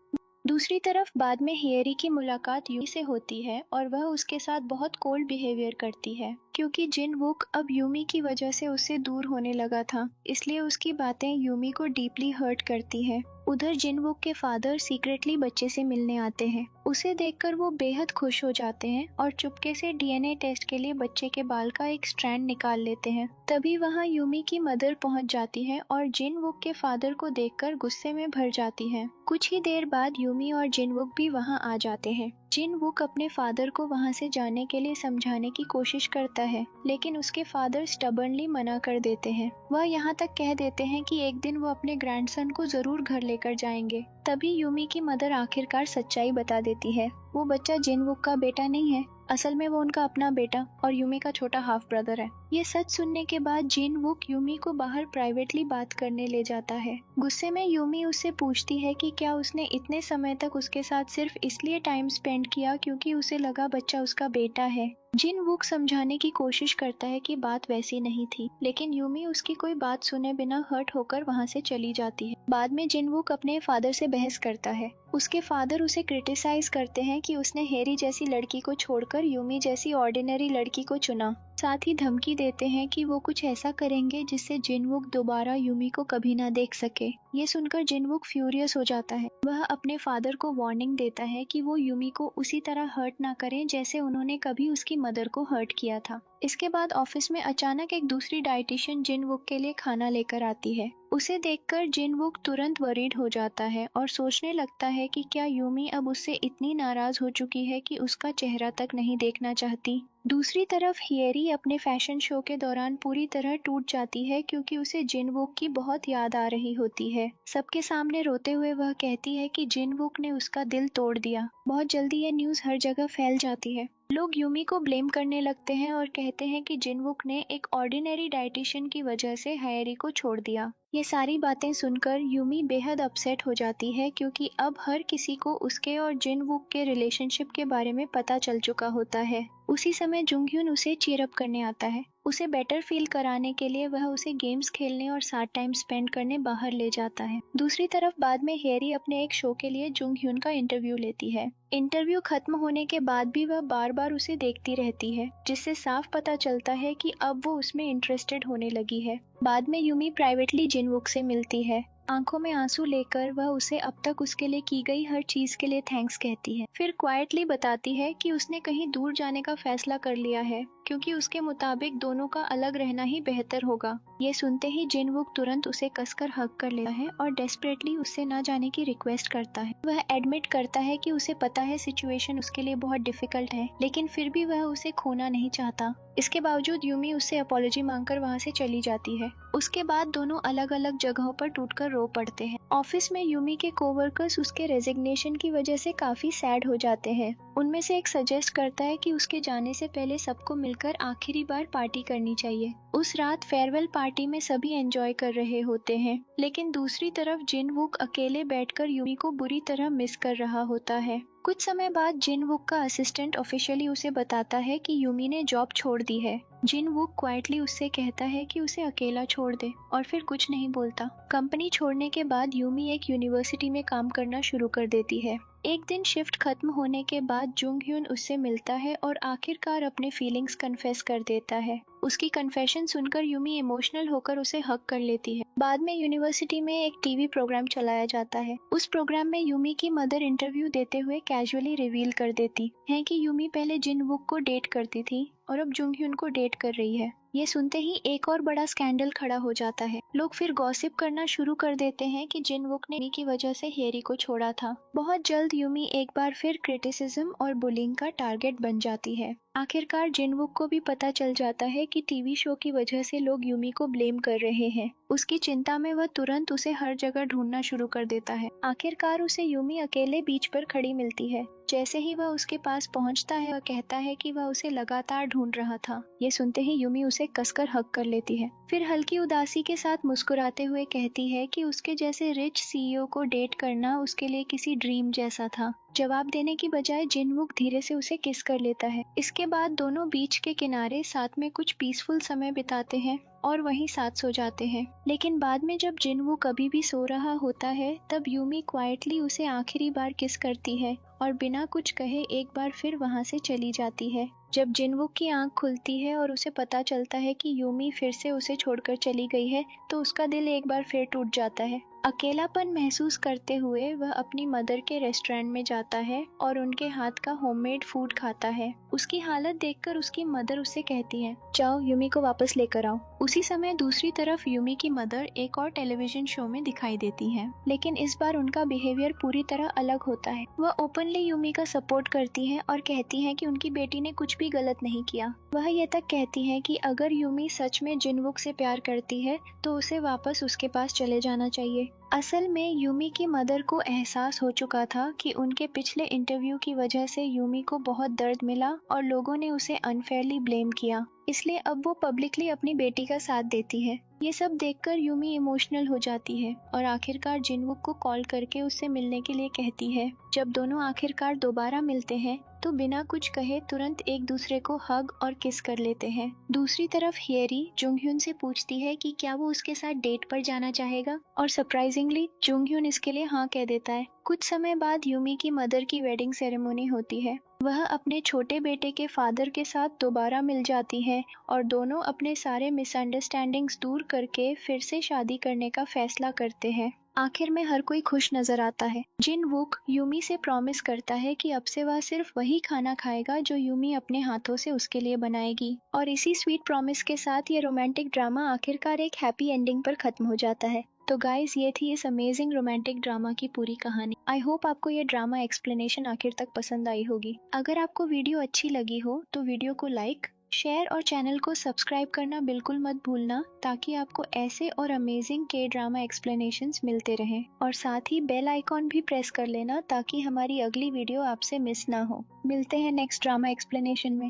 दूसरी तरफ बाद में हेरी की मुलाकात यूमी से होती है और वह उसके साथ बहुत कोल्ड बिहेवियर करती है। क्योंकि जिनवुक अब यूमी की वजह से उससे दूर होने लगा था, इसलिए उसकी बातें यूमी को डीपली हर्ट करती है। उधर जिनवुक के फादर सीक्रेटली बच्चे से मिलने आते हैं। उसे देखकर वो बेहद खुश हो जाते हैं और चुपके से डीएनए टेस्ट के लिए बच्चे के बाल का एक स्ट्रैंड निकाल लेते हैं। तभी वहां यूमी की मदर पहुंच जाती है और जिनवुक के फादर को देखकर गुस्से में भर जाती है। कुछ ही देर बाद यूमी और जिनवुक भी वहां आ जाते हैं। जिनवुक अपने फादर को वहां से जाने के लिए समझाने की कोशिश करता है, लेकिन उसके फादर स्टबर्नली मना कर देते हैं। वह यहाँ तक कह देते हैं कि एक दिन वो अपने ग्रैंडसन को जरूर घर लेकर जाएंगे। तभी यूमी की मदर आखिरकार सच्चाई बता देती है। वो बच्चा जिनवुक का बेटा नहीं है, असल में वो उनका अपना बेटा और यूमी का छोटा हाफ ब्रदर है। ये सच सुनने के बाद जिनवुक यूमी को बाहर प्राइवेटली बात करने ले जाता है। गुस्से में यूमी उससे पूछती है कि क्या उसने इतने समय तक उसके साथ सिर्फ इसलिए टाइम स्पेंड किया क्योंकि उसे लगा बच्चा उसका बेटा है। जिनवुक समझाने की कोशिश करता है कि बात वैसी नहीं थी, लेकिन यूमी उसकी कोई बात सुने बिना हर्ट होकर वहां से चली जाती है। बाद में जिनवुक अपने फादर से बहस करता है। उसके फादर उसे क्रिटिसाइज करते हैं कि उसने हेरी जैसी लड़की को छोड़कर यूमी जैसी ऑर्डिनरी लड़की को चुना। साथ ही धमकी देते हैं कि वो कुछ ऐसा करेंगे जिससे जिनवुक दोबारा यूमी को कभी ना देख सके। ये सुनकर जिनवुक फ्यूरियस हो जाता है। वह अपने फादर को वार्निंग देता है कि वो यूमी को उसी तरह हर्ट ना करें जैसे उन्होंने कभी उसकी मदर को हर्ट किया था। इसके बाद ऑफिस में अचानक एक दूसरी डाइटिशियन जिनवुक के लिए खाना लेकर आती है। उसे देखकर जिनवुक तुरंत वरीड हो जाता है और सोचने लगता है कि क्या यूमी अब उससे इतनी नाराज हो चुकी है कि उसका चेहरा तक नहीं देखना चाहती। दूसरी तरफ हियरी अपने फैशन शो के दौरान पूरी तरह टूट जाती है क्योंकि उसे जिनवुक की बहुत याद आ रही होती है। सबके सामने रोते हुए वह कहती है कि जिनवुक ने उसका दिल तोड़ दिया। बहुत जल्दी ये न्यूज़ हर जगह फैल जाती है। लोग यूमी को ब्लेम करने लगते हैं और कहते हैं कि जिनवुक ने एक ऑर्डिनरी डाइटिशियन की वजह से हायरी को छोड़ दिया। ये सारी बातें सुनकर यूमी बेहद अपसेट हो जाती है क्योंकि अब हर किसी को उसके और जिनवुक के रिलेशनशिप के बारे में पता चल चुका होता है। उसी समय जुंगhyun उसे चीयर अप करने आता है। उसे बेटर फील कराने के लिए वह उसे गेम्स खेलने और साथ टाइम स्पेंड करने बाहर ले जाता है। दूसरी तरफ बाद में हेरी अपने एक शो के लिए जुंग ह्यून का इंटरव्यू लेती है। इंटरव्यू खत्म होने के बाद भी वह बार बार उसे देखती रहती है, जिससे साफ पता चलता है कि अब वो उसमें इंटरेस्टेड होने लगी है। बाद में यूमी प्राइवेटली जिनवुक से मिलती है। आंखों में आंसू लेकर वह उसे अब तक उसके लिए की गई हर चीज के लिए थैंक्स कहती है। फिर क्वाइटली बताती है कि उसने कहीं दूर जाने का फैसला कर लिया है, क्योंकि उसके मुताबिक दोनों का अलग रहना ही बेहतर होगा। ये सुनते ही जिनवुक तुरंत उसे कसकर हग कर लेता है और डेस्परेटली उससे ना जाने की रिक्वेस्ट करता है। वह एडमिट करता है कि उसे पता है सिचुएशन उसके लिए बहुत डिफिकल्ट है, लेकिन फिर भी वह उसे खोना नहीं चाहता। इसके बावजूद यूमी उससे अपॉलॉजी मांगकर वहां से चली जाती है। उसके बाद दोनों अलग अलग जगहों पर टूटकर रो पड़ते हैं। ऑफिस में यूमी के कोवर्कर्स उसके रेजिग्नेशन की वजह से काफी सैड हो जाते हैं। उनमें से एक सजेस्ट करता है कि उसके जाने से पहले सबको मिलकर आखिरी बार पार्टी करनी चाहिए। उस रात फेयरवेल पार्टी में सभी एंजॉय कर रहे होते हैं, लेकिन दूसरी तरफ जिनवुक अकेले बैठकर यूमी को बुरी तरह मिस कर रहा होता है। कुछ समय बाद जिनवुक का असिस्टेंट ऑफिशियली उसे बताता है कि यूमी ने जॉब छोड़ दी है। जिनवुक क्वाइटली उससे कहता है कि उसे अकेला छोड़ दे और फिर कुछ नहीं बोलता। कंपनी छोड़ने के बाद यूमी एक यूनिवर्सिटी में काम करना शुरू कर देती है। एक दिन शिफ्ट खत्म होने के बाद जुंग ह्यून उससे मिलता है और आखिरकार अपने फीलिंग्स कन्फेस कर देता है। उसकी कन्फेशन सुनकर यूमी इमोशनल होकर उसे हग कर लेती है। बाद में यूनिवर्सिटी में एक टीवी प्रोग्राम चलाया जाता है। उस प्रोग्राम में यूमी की मदर इंटरव्यू देते हुए कैजुअली रिवील कर देती है कि यूमी पहले जिनवुक को डेट करती थी और अब जुंग ह्यून को डेट कर रही है। ये सुनते ही एक और बड़ा स्कैंडल खड़ा हो जाता है। लोग फिर गॉसिप करना शुरू कर देते हैं कि जिनवुक ने की वजह से हेरी को छोड़ा था। बहुत जल्द यूमी एक बार फिर क्रिटिसिज्म और बुलिंग का टारगेट बन जाती है। आखिरकार जिनवुक को भी पता चल जाता है कि टीवी शो की वजह से लोग यूमी को ब्लेम कर रहे हैं। उसकी चिंता में वह तुरंत उसे हर जगह ढूंढना शुरू कर देता है। आखिरकार उसे यूमी अकेले बीच पर खड़ी मिलती है। जैसे ही वह उसके पास पहुंचता है, वह कहता है कि वह उसे लगातार ढूंढ रहा था। ये सुनते ही यूमी उसे कसकर हग कर लेती है। फिर हल्की उदासी के साथ मुस्कुराते हुए कहती है कि उसके जैसे रिच सीईओ को डेट करना उसके लिए किसी ड्रीम जैसा था। जवाब देने की बजाय जिनवुक धीरे से उसे किस कर लेता है। इसके बाद दोनों बीच के किनारे साथ में कुछ पीसफुल समय बिताते हैं और वहीं साथ सो जाते हैं। लेकिन बाद में जब जिनवुक अभी भी सो रहा होता है, तब यूमी क्वाइटली उसे आखिरी बार किस करती है और बिना कुछ कहे एक बार फिर वहां से चली जाती है। जब जिनवुक की आंख खुलती है और उसे पता चलता है कि यूमी फिर से उसे छोड़कर चली गई है, तो उसका दिल एक बार फिर टूट जाता है। अकेलापन महसूस करते हुए वह अपनी मदर के रेस्टोरेंट में जाता है और उनके हाथ का होममेड फूड खाता है। उसकी हालत देखकर उसकी मदर उससे कहती है, जाओ यूमी को वापस लेकर आओ। उसी समय दूसरी तरफ यूमी की मदर एक और टेलीविजन शो में दिखाई देती है, लेकिन इस बार उनका बिहेवियर पूरी तरह अलग होता है। वह ओपनली यूमी का सपोर्ट करती हैं और कहती हैं कि उनकी बेटी ने कुछ भी गलत नहीं किया। वह ये तक कहती हैं कि अगर यूमी सच में जिनवुक से प्यार करती है तो उसे वापस उसके पास चले जाना चाहिए। असल में यूमी की मदर को एहसास हो चुका था कि उनके पिछले इंटरव्यू की वजह से यूमी को बहुत दर्द मिला और लोगों ने उसे अनफेयरली ब्लेम किया, इसलिए अब वो पब्लिकली अपनी बेटी का साथ देती है। ये सब देखकर यूमी इमोशनल हो जाती है और आखिरकार जिनवुक को कॉल करके उससे मिलने के लिए कहती है। जब दोनों आखिरकार दोबारा मिलते हैं तो बिना कुछ कहे तुरंत एक दूसरे को हग और किस कर लेते हैं। दूसरी तरफ हेरी जुंग ह्यून से पूछती है कि क्या वो उसके साथ डेट पर जाना चाहेगा और सरप्राइजिंगली जुंग ह्यून इसके लिए हाँ कह देता है। कुछ समय बाद यूमी की मदर की वेडिंग सेरेमनी होती है। वह अपने छोटे बेटे के फादर के साथ दोबारा मिल जाती है और दोनों अपने सारे मिसअंडरस्टैंडिंग्स दूर करके फिर से शादी करने का फैसला करते हैं। आखिर में हर कोई खुश नजर आता है। जिनवुक यूमी से प्रॉमिस करता है कि अब से वह सिर्फ वही खाना खाएगा जो यूमी अपने हाथों से उसके लिए बनाएगी, और इसी स्वीट प्रॉमिस के साथ ये रोमांटिक ड्रामा आखिरकार एक हैप्पी एंडिंग पर खत्म हो जाता है। तो गाइस, ये थी इस अमेजिंग रोमांटिक ड्रामा की पूरी कहानी। आई होप आपको ये ड्रामा एक्सप्लेनेशन आखिर तक पसंद आई होगी। अगर आपको वीडियो अच्छी लगी हो तो वीडियो को लाइक, शेयर और चैनल को सब्सक्राइब करना बिल्कुल मत भूलना, ताकि आपको ऐसे और अमेजिंग के ड्रामा एक्सप्लेनेशंस मिलते रहें। और साथ ही बेल आइकॉन भी प्रेस कर लेना ताकि हमारी अगली वीडियो आपसे मिस ना हो। मिलते हैं नेक्स्ट ड्रामा एक्सप्लेनेशन में।